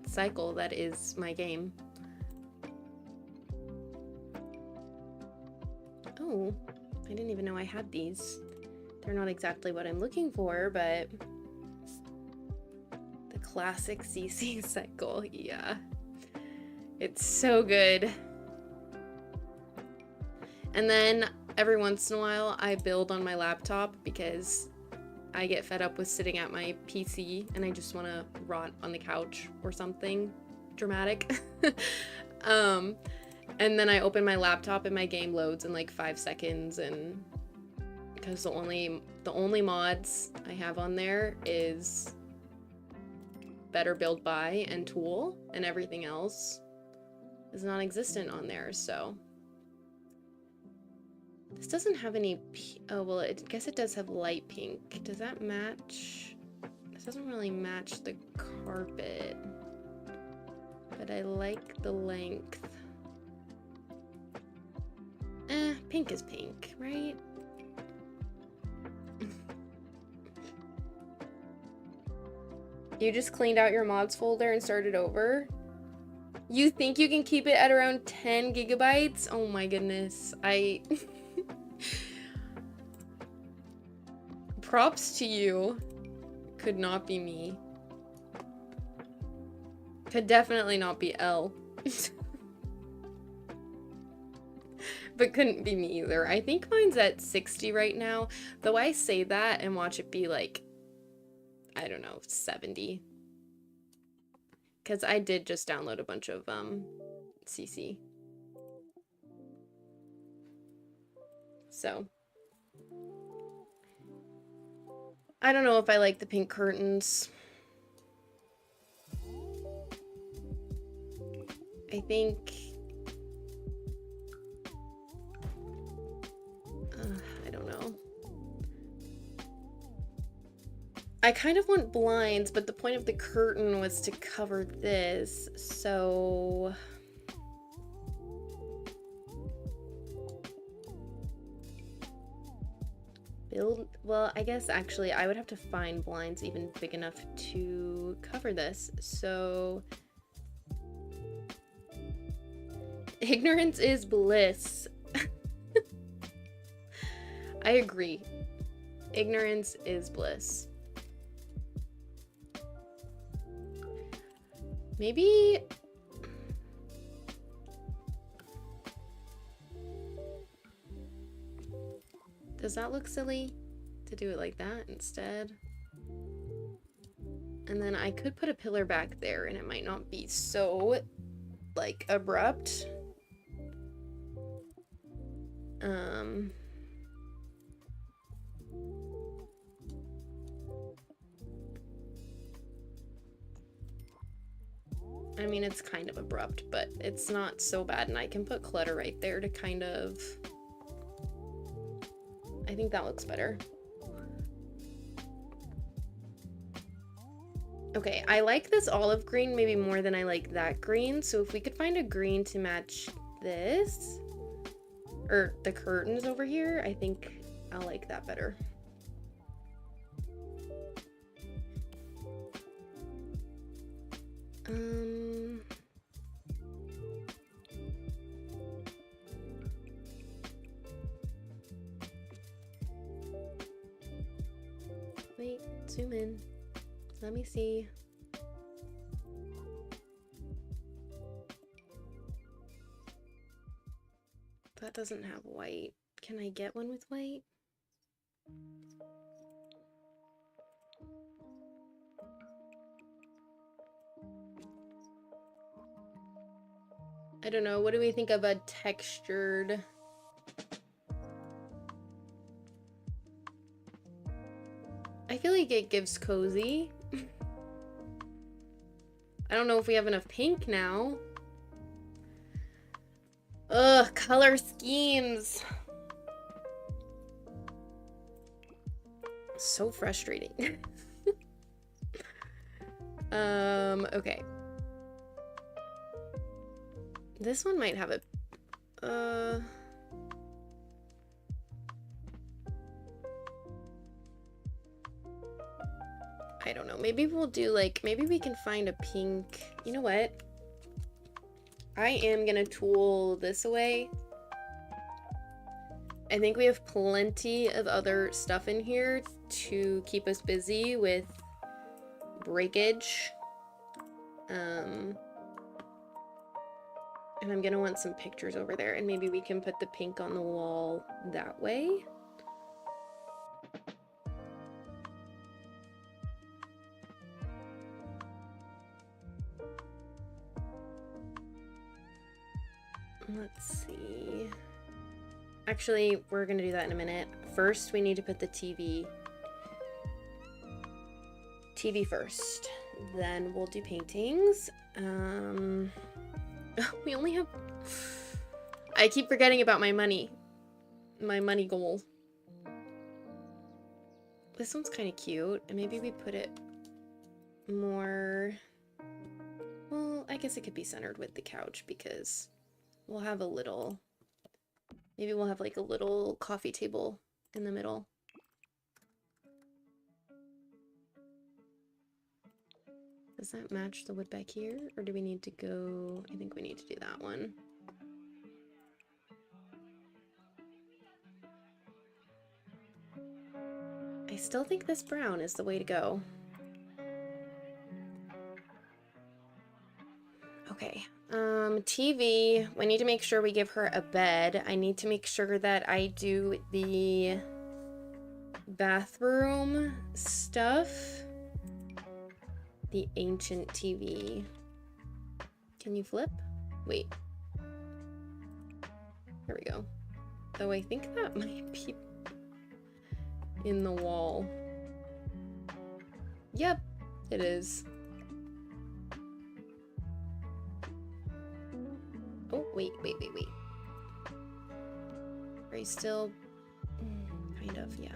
cycle that is my game. Oh, I didn't even know I had these. They're not exactly what I'm looking for, but the classic CC cycle, yeah. It's so good. And then every once in a while I build on my laptop because I get fed up with sitting at my PC and I just want to rot on the couch or something dramatic. And then I open my laptop and my game loads in like 5 seconds, and because the only mods I have on there is Better Build By and Tool, and everything else is non-existent on there, so this doesn't have any oh well, I guess it does have light pink. Does that match? This doesn't really match the carpet, but I like the length. Pink is pink, right? You just cleaned out your mods folder and started over? You think you can keep it at around 10 gigabytes? Oh my goodness. Props to you. Could not be me. Could definitely not be L. But couldn't be me either. I think mine's at 60 right now. Though I say that and watch it be like, I don't know, 70. Because I did just download a bunch of CC. So I don't know if I like the pink curtains. I think I don't know. I kind of want blinds, but the point of the curtain was to cover this, so well, I guess actually I would have to find blinds even big enough to cover this, so ignorance is bliss. I agree. Ignorance is bliss. Maybe... Does that look silly to do it like that instead? And then I could put a pillar back there and it might not be so, like, abrupt. I mean, it's kind of abrupt, but it's not so bad, and I can put clutter right there to kind of... I think that looks better. Okay, I like this olive green maybe more than I like that green, so if we could find a green to match this, or the curtains over here, I think I'll like that better. Wait, zoom in. Let me see. That doesn't have white. Can I get one with white? I don't know. What do we think of a textured... I feel like it gives cozy. I don't know if we have enough pink now. Ugh, color schemes. So frustrating. Okay. This one might have a... I don't know. Maybe we'll do like... Maybe we can find a pink... You know what? I am gonna tool this away. I think we have plenty of other stuff in here to keep us busy with breakage. And I'm gonna want some pictures over there, and maybe we can put the pink on the wall that way. Let's see. Actually, we're gonna do that in a minute. First, we need to put the TV first. Then we'll do paintings. We only have... I keep forgetting about my money. My money goal. This one's kind of cute. And maybe we put it more... Well, I guess it could be centered with the couch because we'll have a little... Maybe we'll have like a little coffee table in the middle. Does that match the wood back here? Or do we need to go... I think we need to do that one. I still think this brown is the way to go. Okay. TV. We need to make sure we give her a bed. I need to make sure that I do the bathroom stuff. The ancient TV. Can you flip? Wait. There we go. Though I think that might be in the wall. Yep, it is. Oh, wait. Are you still... kind of, yeah.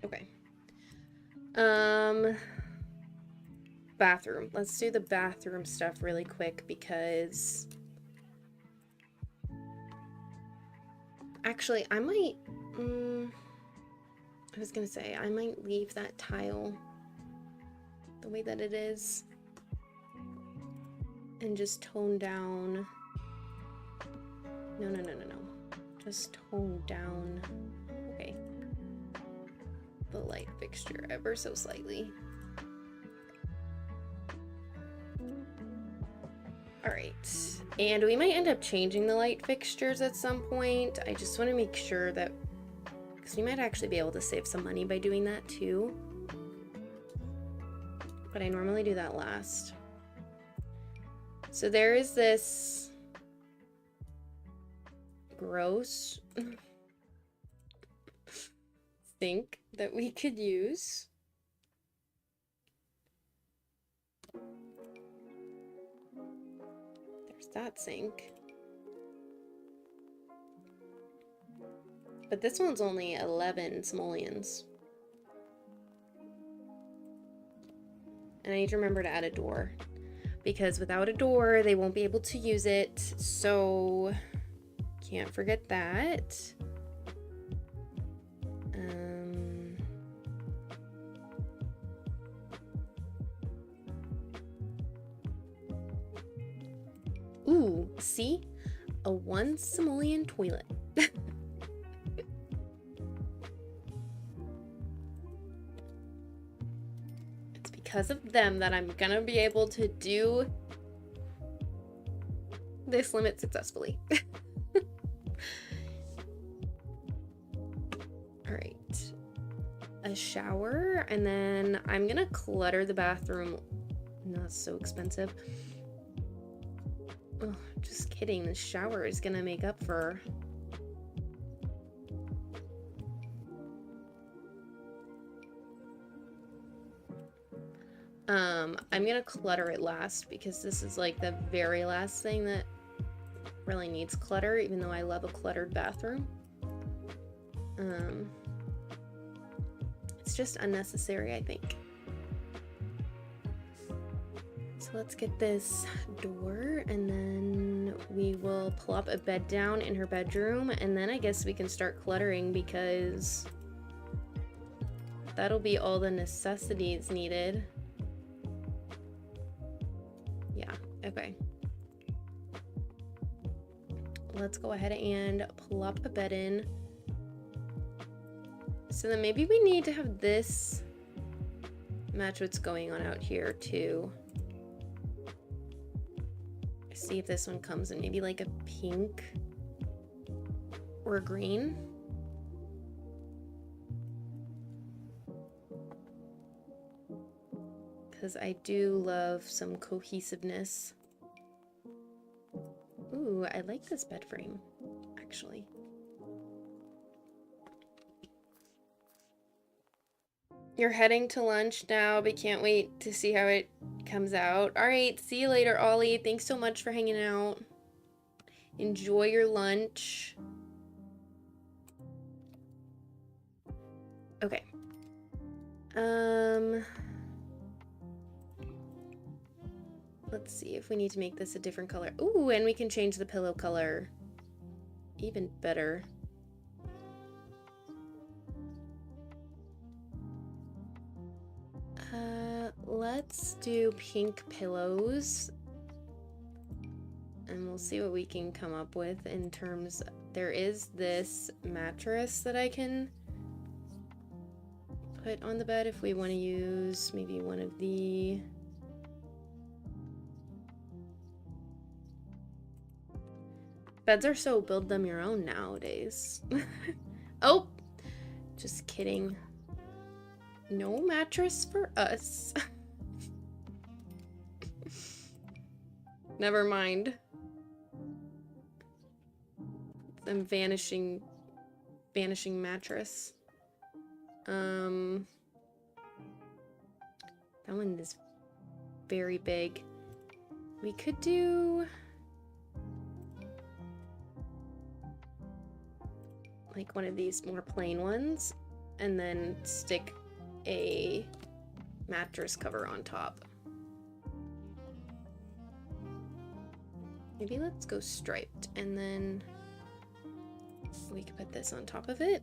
Okay. Bathroom. Let's do the bathroom stuff really quick because actually I might I was gonna say I might leave that tile the way that it is and just tone down. No. Just tone down. Okay. The light fixture ever so slightly. Alright, and we might end up changing the light fixtures at some point. I just want to make sure that, because we might actually be able to save some money by doing that too. But I normally do that last. So there is this gross sink that we could use. There's that sink. But this one's only 11 simoleons. And I need to remember to add a door, because without a door, they won't be able to use it. So can't forget that. Ooh, see? A 1 simoleon toilet. It's because of them that I'm gonna be able to do this limit successfully. Alright. A shower, and then I'm gonna clutter the bathroom. No, that's so expensive. Oh, just kidding. The shower is gonna make up for... I'm gonna clutter it last because this is like the very last thing that really needs clutter, even though I love a cluttered bathroom. It's just unnecessary, I think. So let's get this door, and then we will plop a bed down in her bedroom, and then I guess we can start cluttering because that'll be all the necessities needed. Yeah, okay. Let's go ahead and plop a bed in. So then maybe we need to have this match what's going on out here too. See if this one comes in maybe like a pink or a green. Because I do love some cohesiveness. Ooh, I like this bed frame, actually. You're heading to lunch now, but can't wait to see how it comes out. All right, see you later, Ollie. Thanks so much for hanging out. Enjoy your lunch. Okay. Let's see if we need to make this a different color. Ooh, and we can change the pillow color. Even better. Let's do pink pillows. And we'll see what we can come up with in terms... There is this mattress that I can put on the bed if we want to use maybe one of the... Beds are so build them your own nowadays. Oh! Just kidding. No mattress for us. Never mind. I'm vanishing mattress. That one is very big. We could do like one of these more plain ones and then stick a mattress cover on top. Maybe let's go striped, and then we could put this on top of it.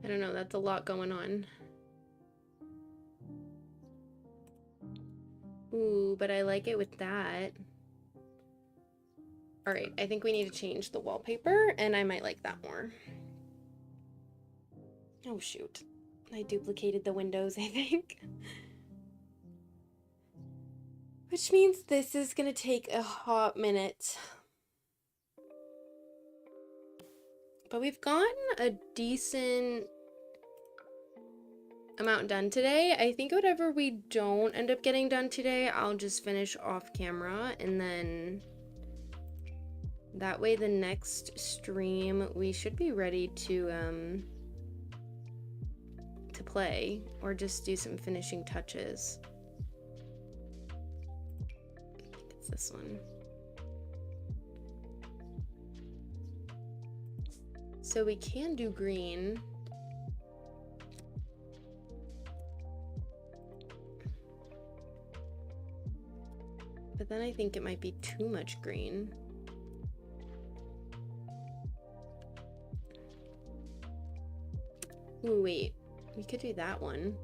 I don't know, that's a lot going on. Ooh, but I like it with that. All right, I think we need to change the wallpaper, and I might like that more. Oh, shoot. I duplicated the windows, I think. Which means this is gonna take a hot minute. But we've gotten a decent amount done today. I think whatever we don't end up getting done today, I'll just finish off camera, and then that way the next stream we should be ready to play or just do some finishing touches. I think it's this one. So we can do green. But then I think it might be too much green. Ooh, wait. We could do that one.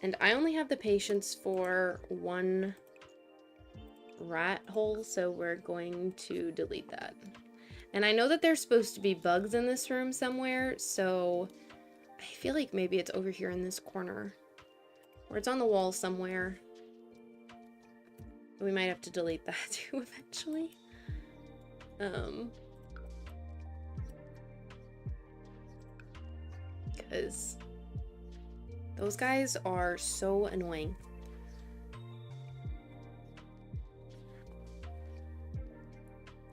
And I only have the patience for one rat hole, so we're going to delete that. And I know that there's supposed to be bugs in this room somewhere, so I feel like maybe it's over here in this corner. Or it's on the wall somewhere. We might have to delete that too eventually. Because those guys are so annoying.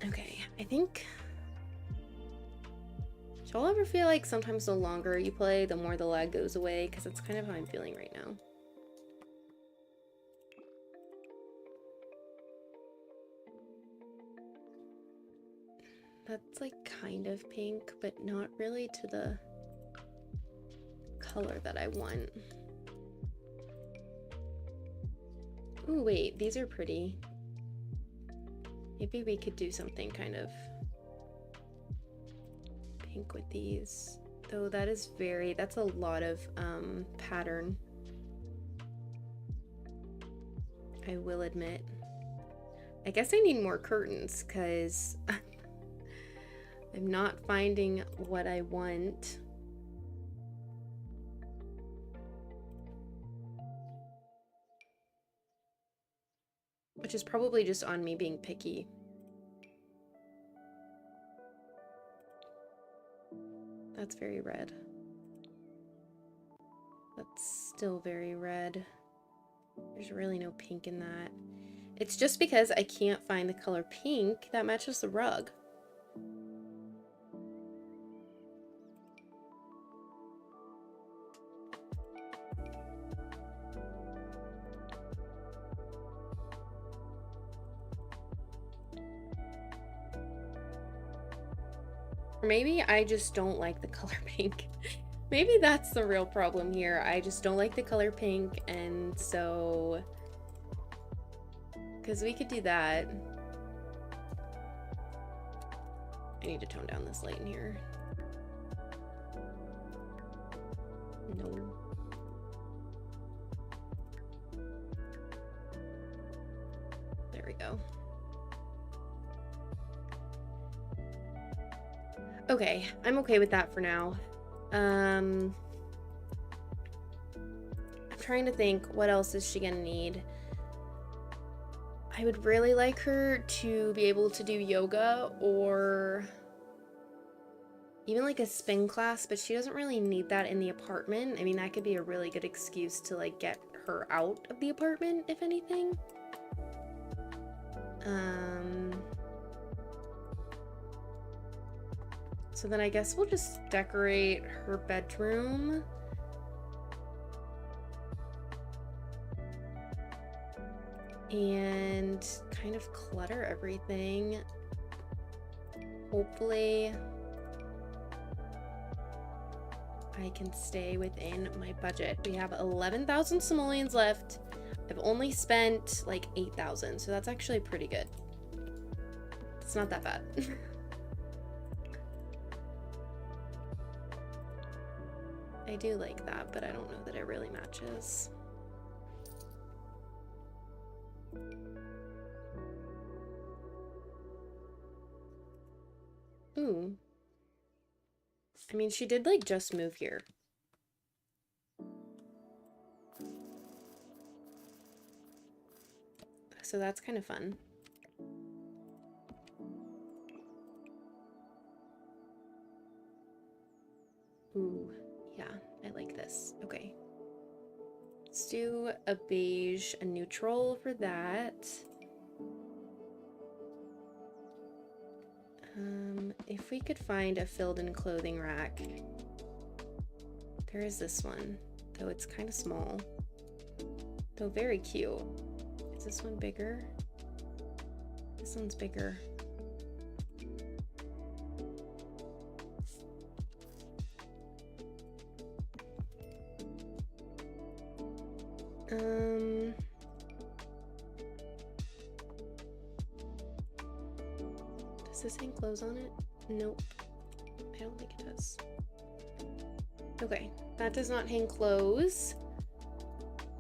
Okay, I think... Do y'all ever feel like sometimes the longer you play, the more the lag goes away? Because that's kind of how I'm feeling right now. That's like kind of pink, but not really to the color that I want. Ooh, wait, these are pretty. Maybe we could do something kind of pink with these. Though that is that's a lot of pattern. I will admit. I guess I need more curtains because I'm not finding what I want. Which is probably just on me being picky. That's very red. That's still very red. There's really no pink in that. It's just because I can't find the color pink that matches the rug. Or maybe I just don't like the color pink. Maybe that's the real problem here. I just don't like the color pink, and so... Because we could do that. I need to tone down this light in here. No. There we go. Okay, I'm okay with that for now. I'm trying to think, what else is she gonna need? I would really like her to be able to do yoga or even like a spin class, but she doesn't really need that in the apartment. I mean, that could be a really good excuse to like get her out of the apartment, if anything. So then I guess we'll just decorate her bedroom. and kind of clutter everything. Hopefully I can stay within my budget. We have 11,000 simoleons left. I've only spent like 8,000, so that's actually pretty good. It's not that bad. I do like that, but I don't know that it really matches. Ooh. I mean, she did like just move here. So that's kind of fun. Ooh, yeah, I like this. Okay. Let's do a beige, a neutral for that. If we could find a filled-in clothing rack. There is this one, though it's kind of small. Though very cute. Is this one bigger? This one's bigger. Does this hang clothes on it? Nope. I don't think it does. Okay, that does not hang clothes.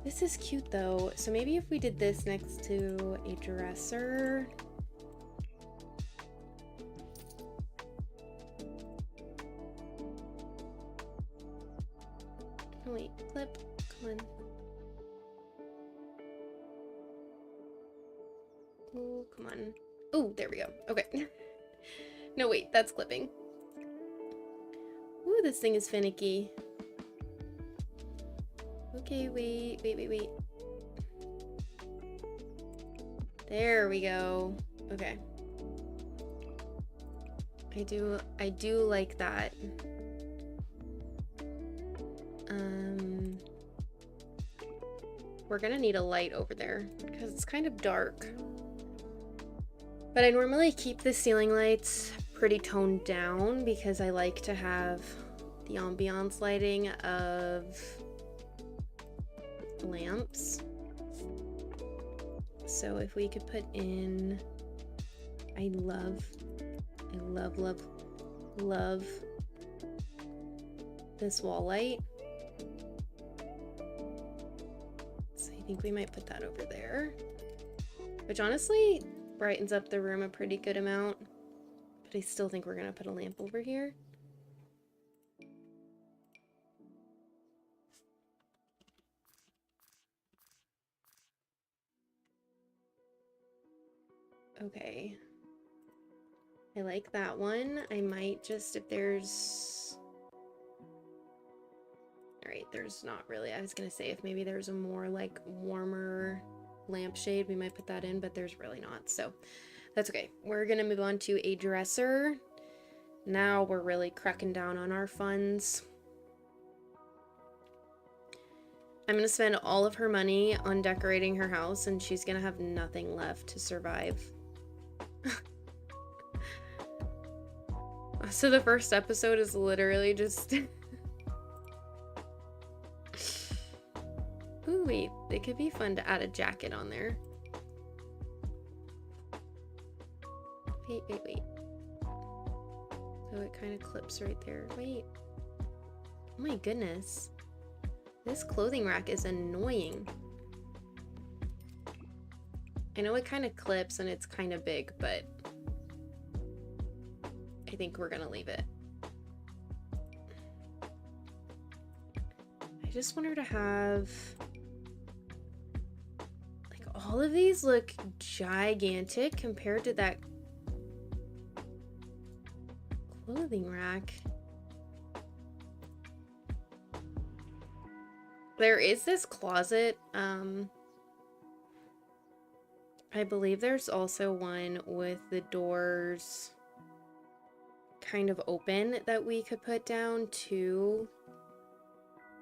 This is cute though. So maybe if we did this next to a dresser. Oh wait, clip, come on. Oh, come on. Oh, there we go. Okay. No, wait, that's clipping. Ooh, this thing is finicky. Okay, wait. There we go. Okay. I do like that. We're gonna need a light over there because it's kind of dark. But I normally keep the ceiling lights pretty toned down because I like to have the ambiance lighting of lamps. So if we could put in, I love this wall light. So I think we might put that over there, which honestly brightens up the room a pretty good amount, but I still think we're gonna put a lamp over here. Okay, I like that one. I might just, if there's, all right, there's not really, I was gonna say if maybe there's a more like warmer lampshade, we might put that in, but there's really not, so that's okay. We're gonna move on to a dresser. Now we're really cracking down on our funds. I'm gonna spend all of her money on decorating her house and she's gonna have nothing left to survive. So the first episode is literally just ooh, wait, it could be fun to add a jacket on there. Wait. So it kind of clips right there. Wait. Oh my goodness. This clothing rack is annoying. I know it kind of clips and it's kind of big, but I think we're gonna leave it. I just want her to have, like, all of these look gigantic compared to that clothing rack. There is this closet. I believe there's also one with the doors kind of open that we could put down too.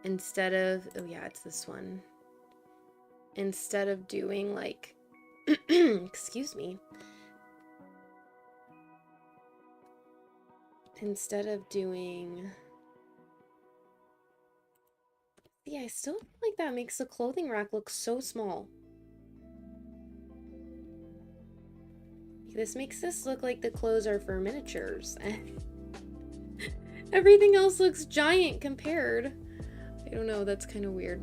Instead of, oh yeah, it's this one. Instead of doing like Excuse me. Instead of doing... Yeah, I still feel like that makes the clothing rack look so small. This makes this look like the clothes are for miniatures. Everything else looks giant compared. I don't know, that's kind of weird.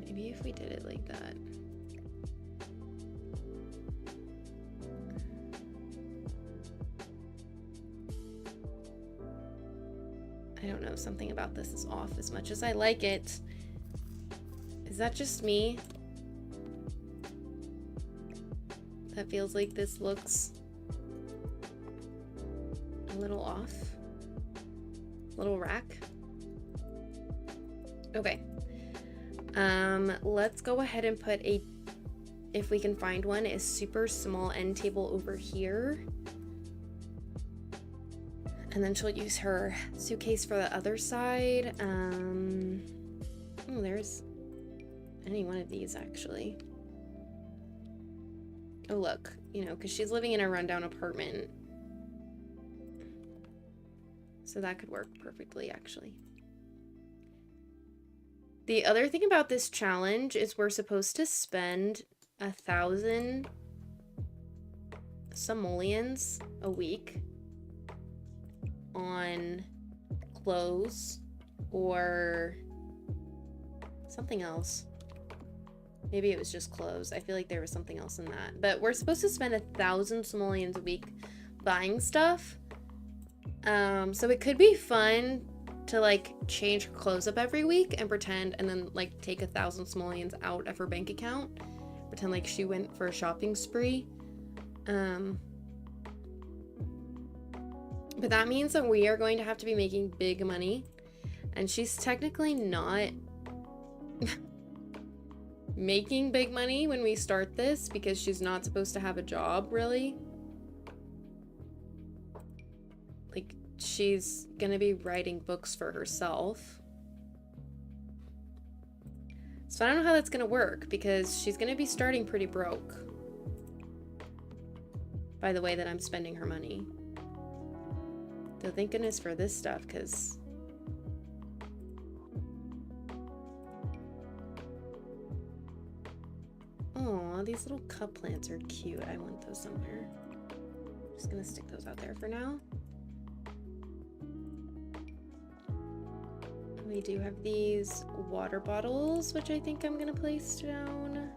Maybe if we did it like that. I don't know, something about this is off as much as I like it. Is that just me? That feels like this looks a little off. Little rack. Okay. Let's go ahead and put a, if we can find one, a super small end table over here. And then she'll use her suitcase for the other side. Oh, there's any one of these actually. Oh, look, you know, because she's living in a rundown apartment. So that could work perfectly, actually. The other thing about this challenge is we're supposed to spend 1,000 simoleons a week on clothes or something else. Maybe it was just clothes. I feel like there was something else in that. But we're supposed to spend 1,000 simoleons a week buying stuff. So it could be fun to like change her clothes up every week and pretend, and then like take 1,000 simoleons out of her bank account. Pretend like she went for a shopping spree. But that means that we are going to have to be making big money. And she's technically not making big money when we start this because she's not supposed to have a job, really. Like, she's gonna be writing books for herself. So I don't know how that's gonna work because she's gonna be starting pretty broke by the way that I'm spending her money. So thank goodness for this stuff, because oh, these little cup plants are cute. I want those somewhere. Just gonna stick those out there for now. We do have these water bottles, which I think I'm gonna place down.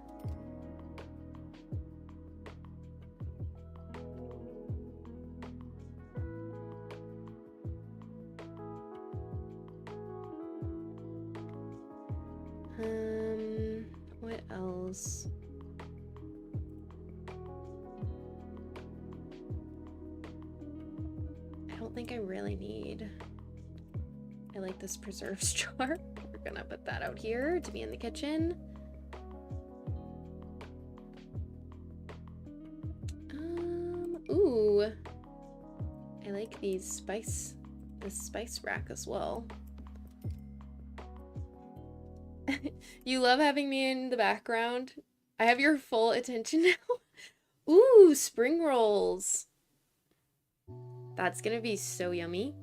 What else? I don't think I really need. I like this preserves jar. We're gonna put that out here to be in the kitchen. Ooh. I like these this spice rack as well. You love having me in the background. I have your full attention now. Ooh, spring rolls. That's gonna be so yummy.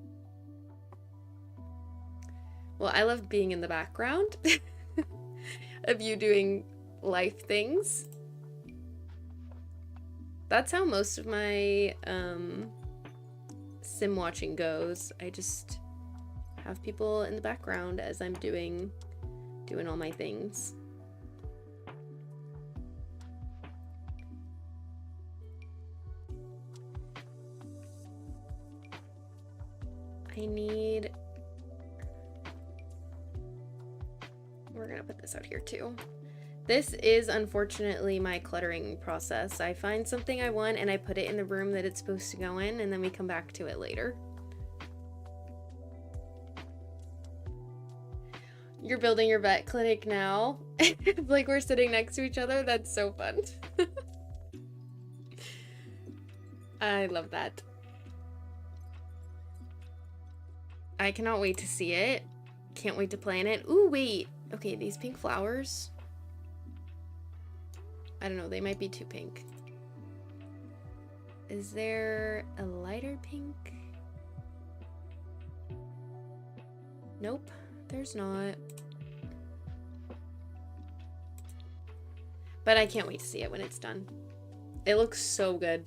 Well, I love being in the background of you doing life things. That's how most of my sim watching goes. I just have people in the background as I'm doing all my things. We're gonna put this out here too. This is unfortunately my cluttering process. I find something I want and I put it in the room that it's supposed to go in, and then we come back to it later. You're building your vet clinic now? Like we're sitting next to each other? That's so fun. I love that. I cannot wait to see it. Can't wait to play in it. Ooh, wait. Okay, these pink flowers. I don't know, they might be too pink. Is there a lighter pink? Nope, there's not. But I can't wait to see it when it's done. It looks so good.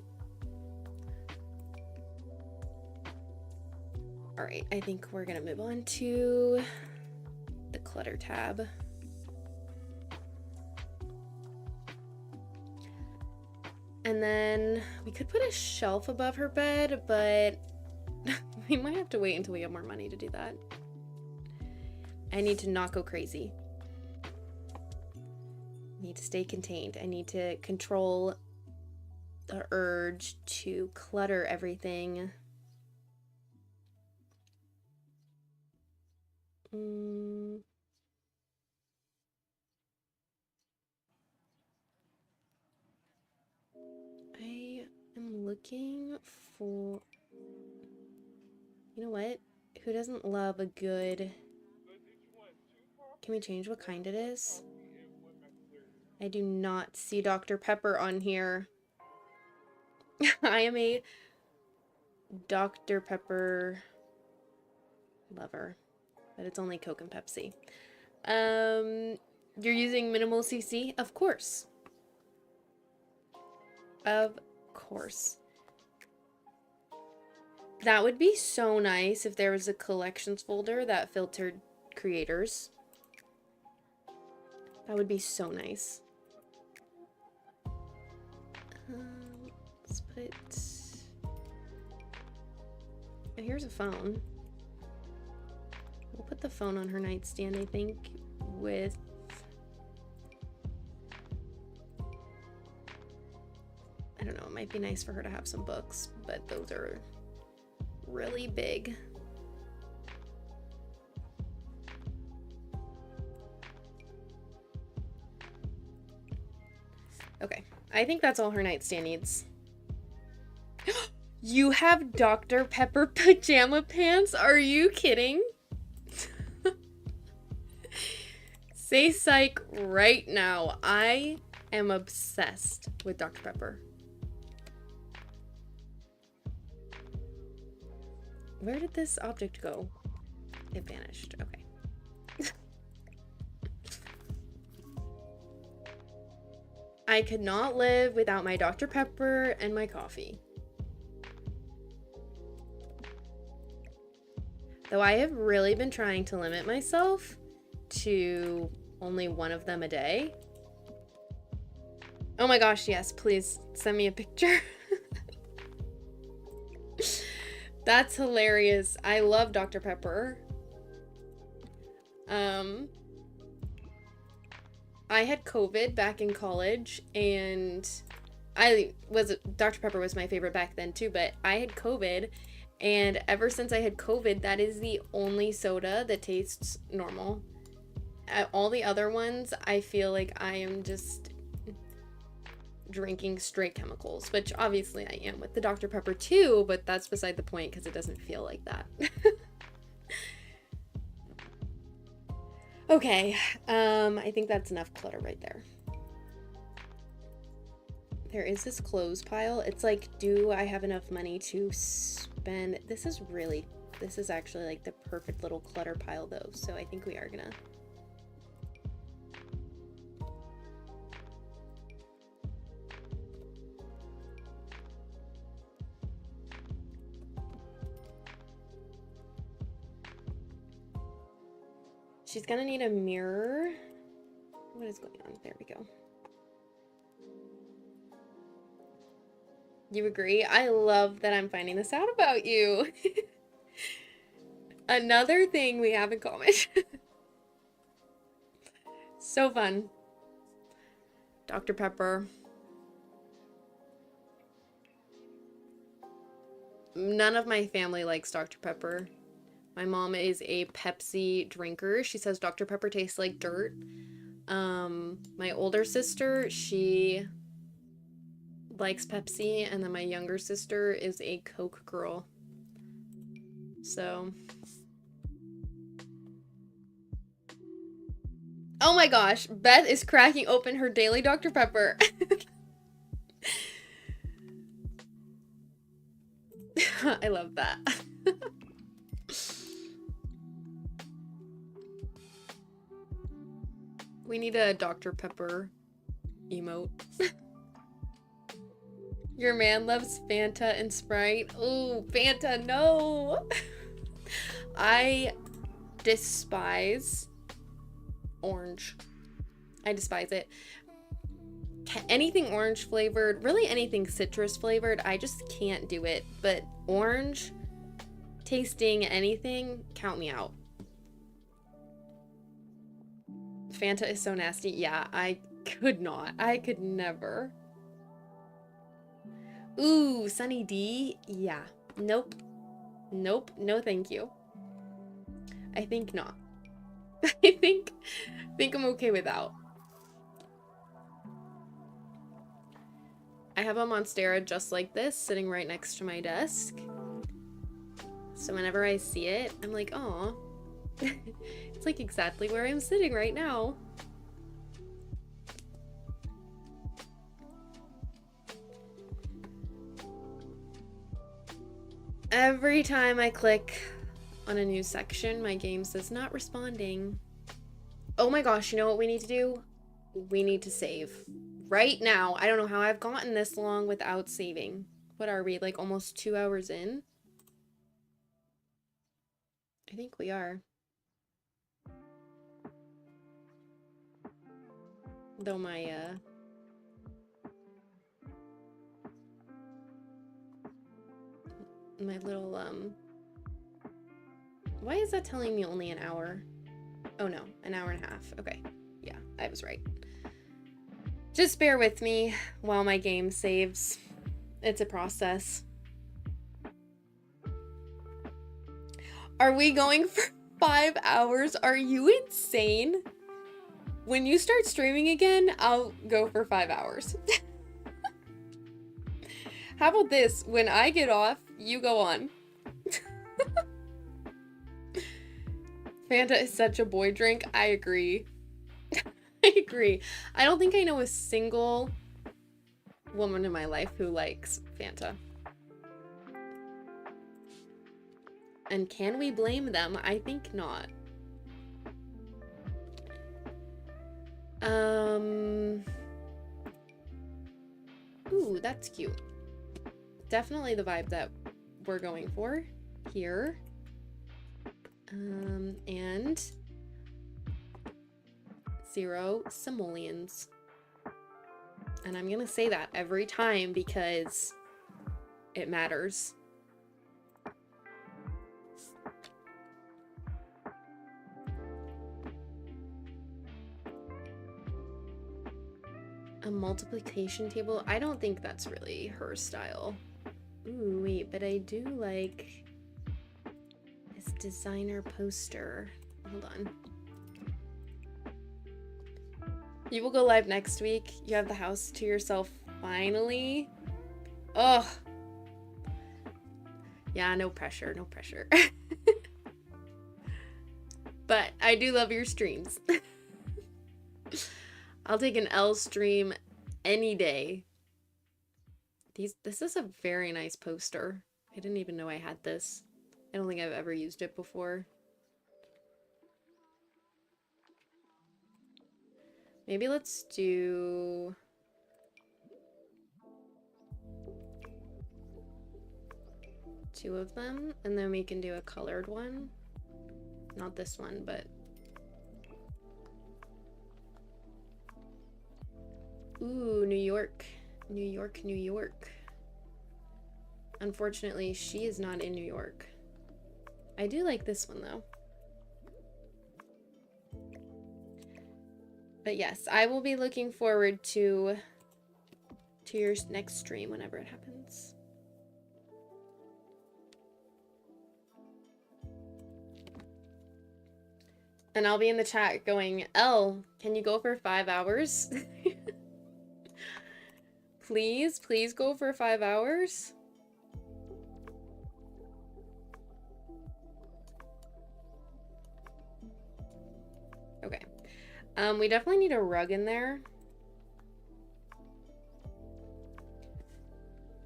All right, I think we're gonna move on to the clutter tab. And then we could put a shelf above her bed, but we might have to wait until we have more money to do that. I need to not go crazy. I need to stay contained. I need to control the urge to clutter everything. I am looking for... You know what? Who doesn't love a good... Can we change what kind it is? I do not see Dr. Pepper on here. I am a Dr. Pepper lover, but it's only Coke and Pepsi. You're using minimal CC? Of course. Of course. That would be so nice if there was a collections folder that filtered creators. That would be so nice. Let's put... And here's a phone. We'll put the phone on her nightstand, I think, with... I don't know, it might be nice for her to have some books, but those are really big. Okay, I think that's all her nightstand needs. You have Dr. Pepper pajama pants? Are you kidding? Say psych right now. I am obsessed with Dr. Pepper. Where did this object go? It vanished. Okay. I could not live without my Dr. Pepper and my coffee. Though I have really been trying to limit myself to only one of them a day. Oh my gosh, yes, please send me a picture. That's hilarious. I love Dr. Pepper. I had COVID back in college, and Dr. Pepper was my favorite back then too, but I had COVID, and ever since I had COVID, that is the only soda that tastes normal. All the other ones, I feel like I am just drinking straight chemicals, which obviously I am with the Dr. Pepper too, but that's beside the point because it doesn't feel like that. Okay, I think that's enough clutter right there. There is this clothes pile. It's like, do I have enough money to spend? This is actually like the perfect little clutter pile though, so I think we are gonna. She's gonna need a mirror. What is going on? There we go. You agree? I love that I'm finding this out about you. Another thing we have in common. So fun. Dr. Pepper. None of my family likes Dr. Pepper. My mom is a Pepsi drinker. She says Dr. Pepper tastes like dirt. My older sister, she likes Pepsi, and then my younger sister is a Coke girl. So Oh my gosh, Beth is cracking open her daily Dr. Pepper. I love that. We need a Dr. Pepper emote. Your man loves Fanta and Sprite. Ooh, Fanta, no! I despise orange. I despise it. Anything orange flavored, really anything citrus flavored, I just can't do it. But orange tasting anything, count me out. Fanta is so nasty. Yeah, I could not. I could never. Ooh, Sunny D. Yeah. Nope. Nope. No thank you. I think not. I think I'm okay without. I have a Monstera just like this sitting right next to my desk. So whenever I see it, I'm like, "Aw." It's like exactly where I'm sitting right now. Every time I click on a new section, my game says not responding. Oh my gosh, you know what we need to do? We need to save. Right now. I don't know how I've gotten this long without saving. What are we, like almost 2 hours in? I think we are. Though my, my little, why is that telling me only an hour? Oh no, an hour and a half. Okay. Yeah, I was right. Just bear with me while my game saves. It's a process. Are we going for 5 hours? Are you insane? When you start streaming again, I'll go for 5 hours. How about this? When I get off, you go on. Fanta is such a boy drink. I agree. I agree. I don't think I know a single woman in my life who likes Fanta. And can we blame them? I think not. Ooh, that's cute. Definitely the vibe that we're going for here. And 0 simoleons. And I'm gonna say that every time because it matters. A multiplication table? I don't think that's really her style. Ooh, wait, but I do like this designer poster. Hold on. You will go live next week. You have the house to yourself finally. Ugh. Yeah, no pressure, no pressure. But I do love your streams. I'll take an L stream any day. This is a very nice poster. I didn't even know I had this. I don't think I've ever used it before. Maybe let's do... two of them, and then we can do a colored one. Not this one, but... Ooh, New York. New York, New York. Unfortunately, she is not in New York. I do like this one, though. But yes, I will be looking forward to your next stream whenever it happens. And I'll be in the chat going, Elle, can you go for 5 hours? Please, please go for 5 hours. Okay. We definitely need a rug in there.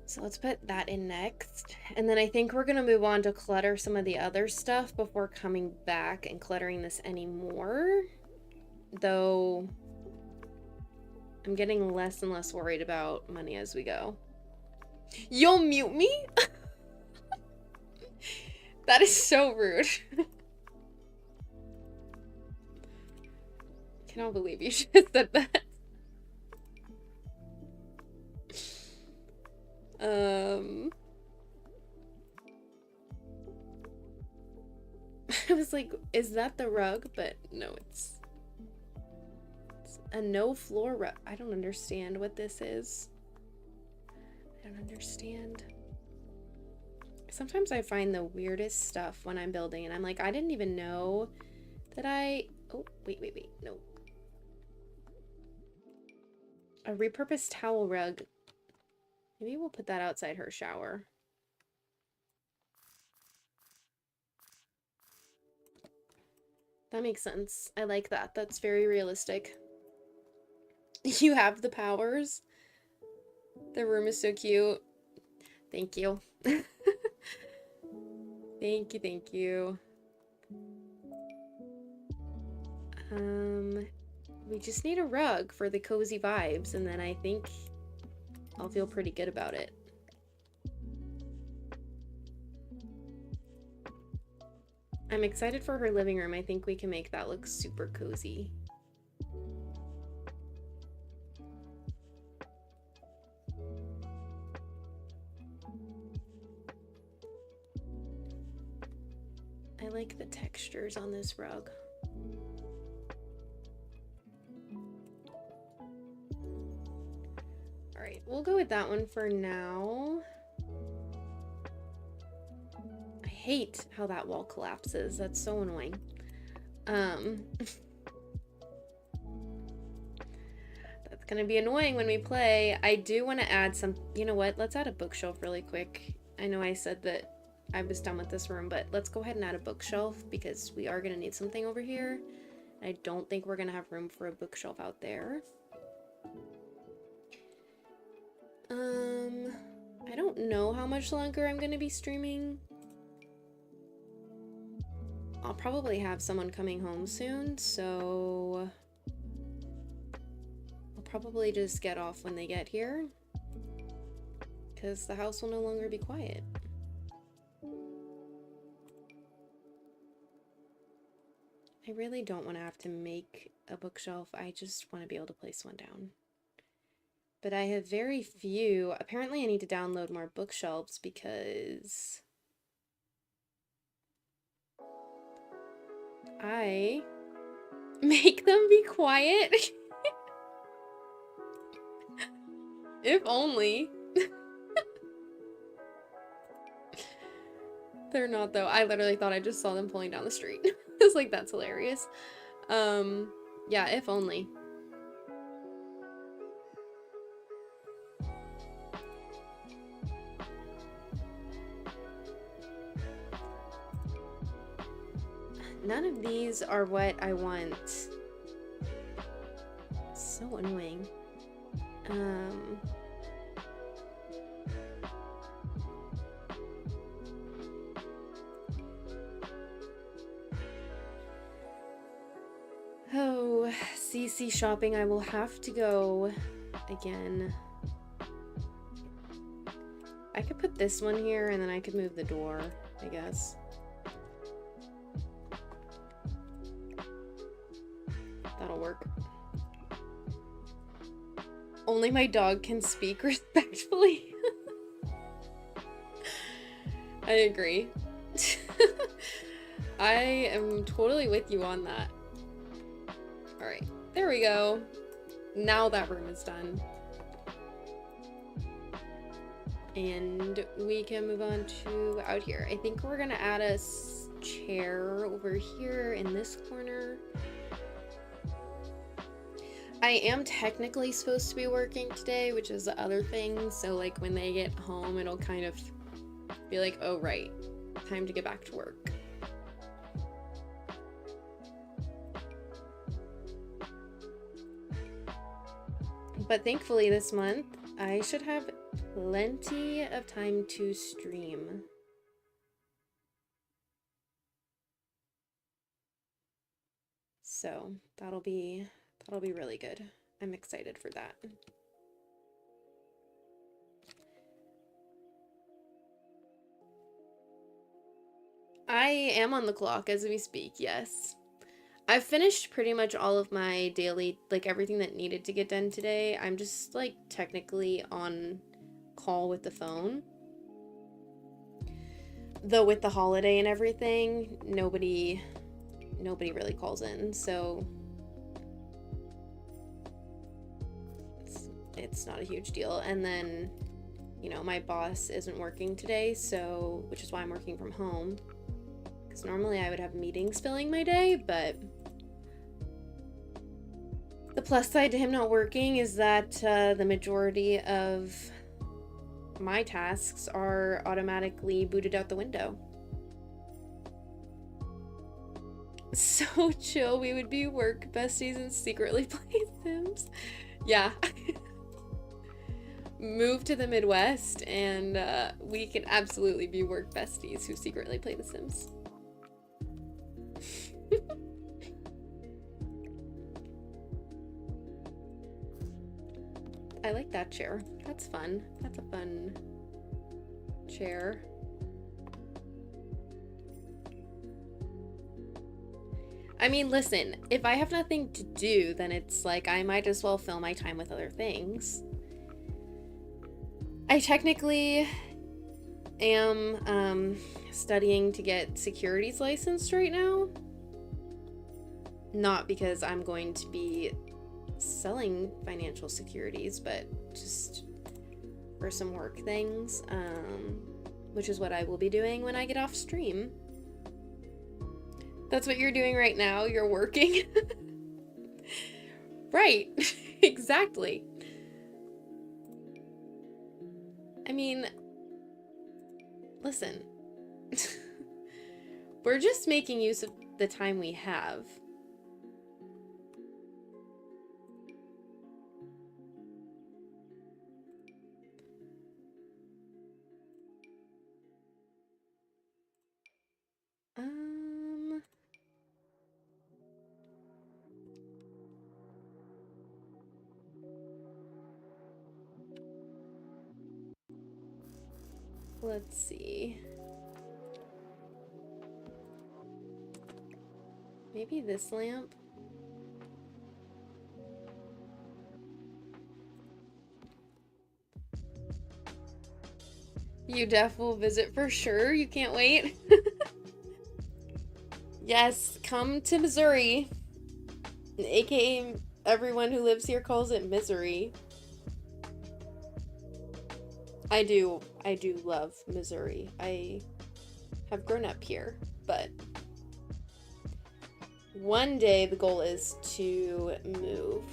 So let's put that in next. And then I think we're gonna move on to clutter some of the other stuff before coming back and cluttering this anymore. Though I'm getting less and less worried about money as we go. You'll mute me? That is so rude. I cannot believe you just said that. I was like, is that the rug? But no, it's a no floor rug. I don't understand what this is. I don't understand. Sometimes I find the weirdest stuff when I'm building and I'm like, I didn't even know that oh, wait, no. A repurposed towel rug. Maybe we'll put that outside her shower. That makes sense. I like that. That's very realistic. You have the powers. The room is so cute. Thank you. Thank you. We just need a rug for the cozy vibes, and then I think I'll feel pretty good about it. I'm excited for her living room. I think we can make that look super cozy. I like the textures on this rug. All right, we'll go with that one for now. I hate how that wall collapses. That's so annoying. That's gonna be annoying when we play. I do want to add some, you know what? Let's add a bookshelf really quick. I know I said that I was done with this room, but let's go ahead and add a bookshelf because we are gonna need something over here. I don't think we're gonna have room for a bookshelf out there. I don't know how much longer I'm gonna be streaming. I'll probably have someone coming home soon, so I'll probably just get off when they get here because the house will no longer be quiet. I really don't want to have to make a bookshelf. I just want to be able to place one down. But I have very few. Apparently I need to download more bookshelves because I make them be quiet. If only. They're not though. I literally thought I just saw them pulling down the street. I was like, that's hilarious. Yeah, if only. None of these are what I want. So annoying. Oh, CC shopping. I will have to go again. I could put this one here and then I could move the door, I guess. That'll work. Only my dog can speak respectfully. I agree. I am totally with you on that. Alright, there we go. Now that room is done. And we can move on to out here. I think we're gonna add a chair over here in this corner. I am technically supposed to be working today, which is the other thing. So like when they get home, it'll kind of be like, oh right, time to get back to work. But thankfully this month, I should have plenty of time to stream. So that'll be really good. I'm excited for that. I am on the clock as we speak, yes. I've finished pretty much all of my daily, like everything that needed to get done today. I'm just like technically on call with the phone. Though with the holiday and everything, nobody really calls in, so it's not a huge deal. And then, you know, my boss isn't working today, so, which is why I'm working from home. Because normally I would have meetings filling my day, but the plus side to him not working is that the majority of my tasks are automatically booted out the window. So chill, we would be work besties and secretly play Sims. Yeah. Move to the Midwest and we can absolutely be work besties who secretly play The Sims. I like that chair. That's fun. That's a fun chair. I mean, listen, if I have nothing to do, then it's like I might as well fill my time with other things. I technically am studying to get securities licensed right now. Not because I'm going to be selling financial securities, but just for some work things, which is what I will be doing when I get off stream. That's what you're doing right now. You're working. Right. Exactly. I mean, listen. We're just making use of the time we have. Let's see. Maybe this lamp? You def will visit for sure. You can't wait. Yes, come to Missouri. AKA everyone who lives here calls it misery. I do love Missouri. I have grown up here, but one day the goal is to move.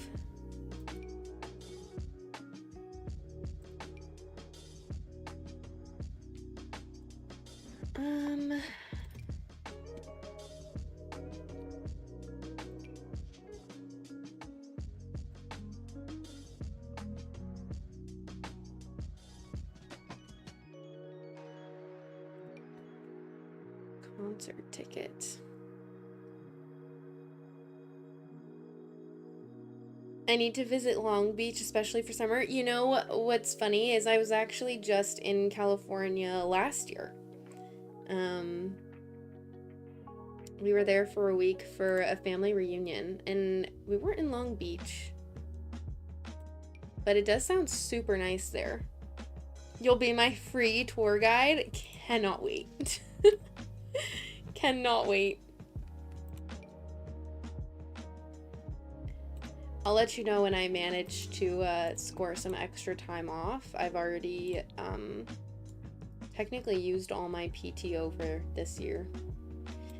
Concert ticket. I need to visit Long Beach, especially for summer. You know what's funny is I was actually just in California last year. We were there for a week for a family reunion, and we weren't in Long Beach. But it does sound super nice there. You'll be my free tour guide. Cannot wait. Cannot wait. I'll let you know when I manage to score some extra time off. I've already technically used all my PTO for this year.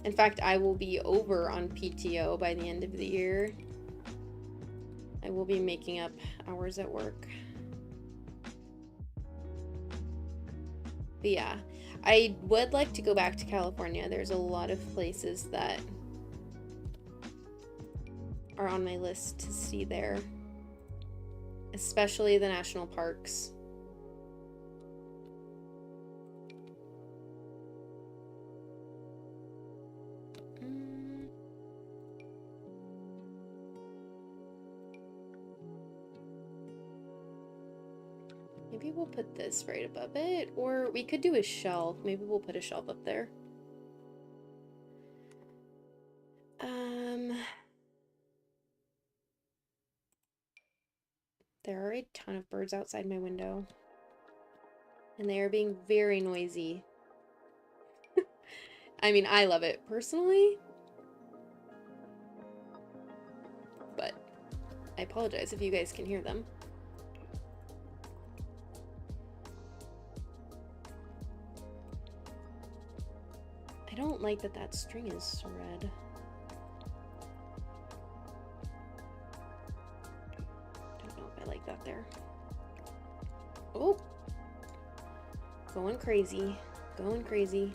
In fact, I will be over on PTO by the end of the year. I will be making up hours at work. But yeah, I would like to go back to California. There's a lot of places that are on my list to see there. especially the national parks. Maybe we'll put this right above it, or we could do a shelf. Maybe we'll put a shelf up there. There are a ton of birds outside my window, and they are being very noisy. I mean, I love it personally, but I apologize if you guys can hear them. I don't like that that string is red. Don't know if I like that there. Oh! Going crazy. Going crazy.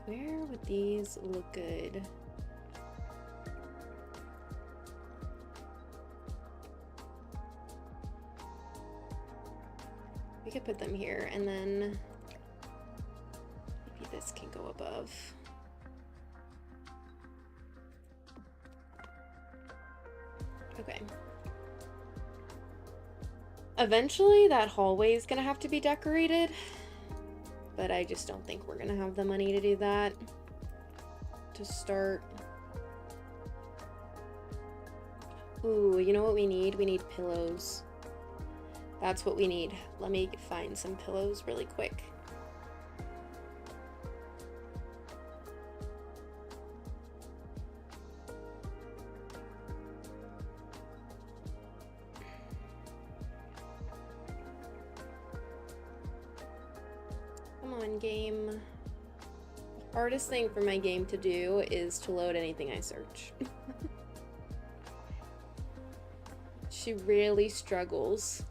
Where would these look good? We could put them here, and then maybe this can go above. Okay. Eventually, that hallway is gonna have to be decorated, but I just don't think we're gonna have the money to do that to start. Ooh, you know what we need? We need pillows. That's what we need. Let me find some pillows really quick. Come on, game. The hardest thing for my game to do is to load anything I search. She really struggles.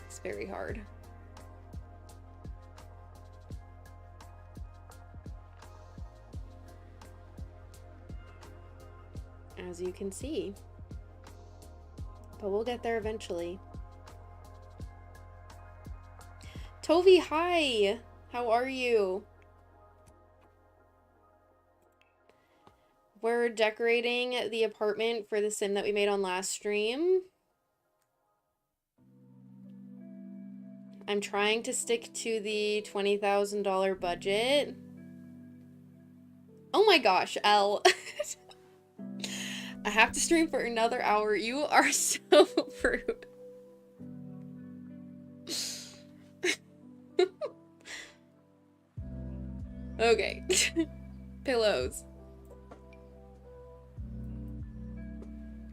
It's very hard. As you can see. But we'll get there eventually. Tovi, hi! How are you? We're decorating the apartment for the sim that we made on last stream. I'm trying to stick to the $20,000 budget. Oh my gosh, Elle. I have to stream for another hour. You are so rude. Okay. Pillows.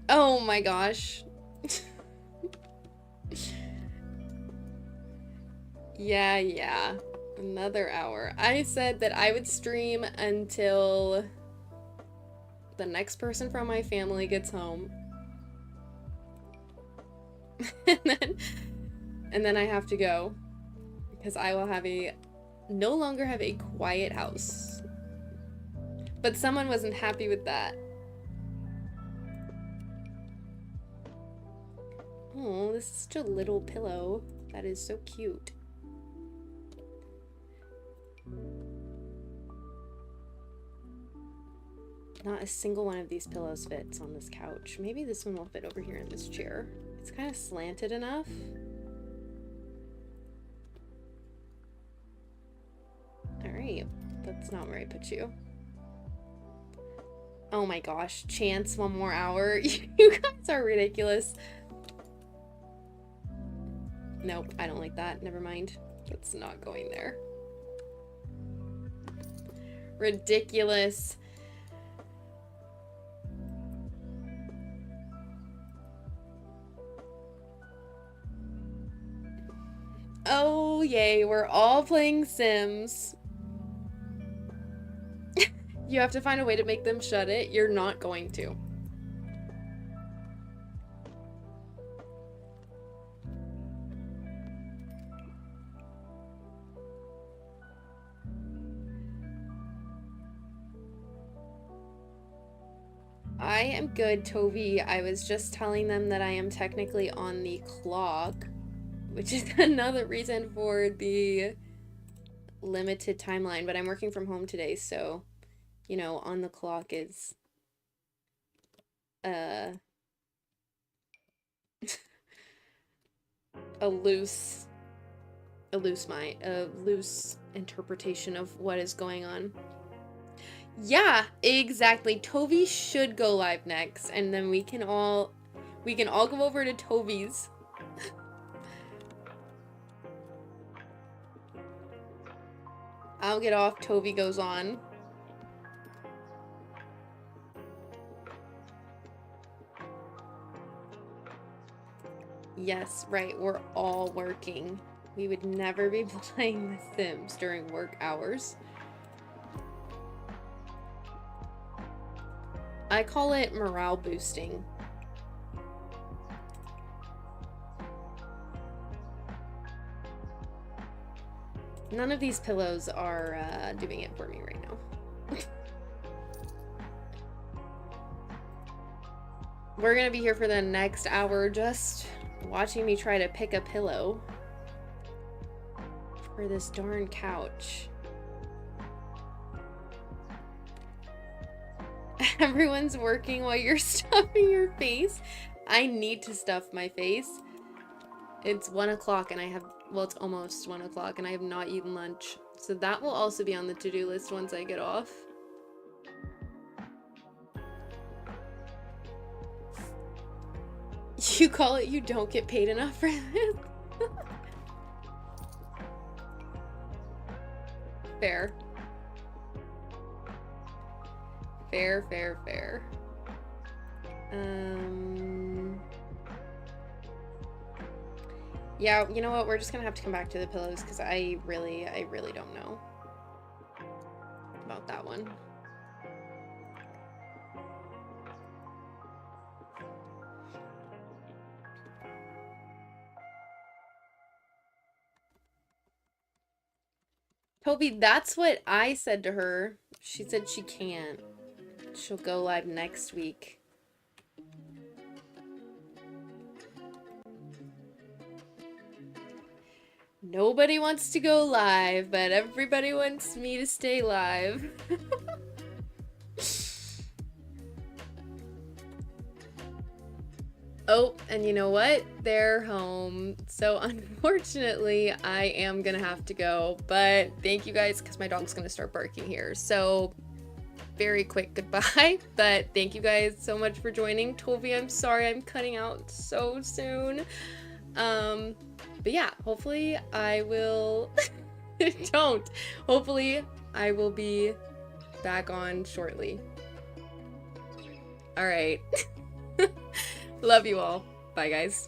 Oh my gosh. Yeah. Another hour. I said that I would stream until the next person from my family gets home. and then I have to go because I will have no longer have a quiet house. But someone wasn't happy with that. Oh, this is such a little pillow. That is so cute. Not a single one of these pillows fits on this couch. Maybe this one will fit over here in this chair. It's kind of slanted enough. Alright, that's not where I put you. Oh my gosh, Chance, 1 more hour. You guys are ridiculous. Nope, I don't like that. Never mind. That's not going there. Ridiculous. Oh, yay, we're all playing Sims. You have to find a way to make them shut it. You're not going to. am good, Toby. I was just telling them that I am technically on the clock, which is another reason for the limited timeline, but I'm working from home today, so, you know, on the clock is, a loose interpretation of what is going on. Yeah, exactly. Toby should go live next, and then we can all go over to Toby's. I'll get off, Toby goes on. Yes, right, we're all working. We would never be playing The Sims during work hours. I call it morale boosting. None of these pillows are doing it for me right now. We're gonna be here for the next hour just watching me try to pick a pillow for this darn couch. Everyone's working while you're stuffing your face. I need to stuff my face. It's 1 o'clock and I have, well, it's almost 1 o'clock and I have not eaten lunch. So that will also be on the to-do list once I get off. You call it you don't get paid enough for this? Fair. Fair, fair, fair. Yeah, you know what? We're just gonna have to come back to the pillows because I really don't know about that one. Toby, that's what I said to her. She said she can't. She'll go live next week. Nobody wants to go live, but everybody wants me to stay live. Oh, and you know what? They're home. So unfortunately, I am gonna have to go, but thank you guys because my dog's gonna start barking here. So very quick goodbye, but thank you guys so much for joining. Toby, I'm sorry I'm cutting out so soon. But yeah, hopefully I will hopefully I will be back on shortly. All right. Love you all. Bye, guys.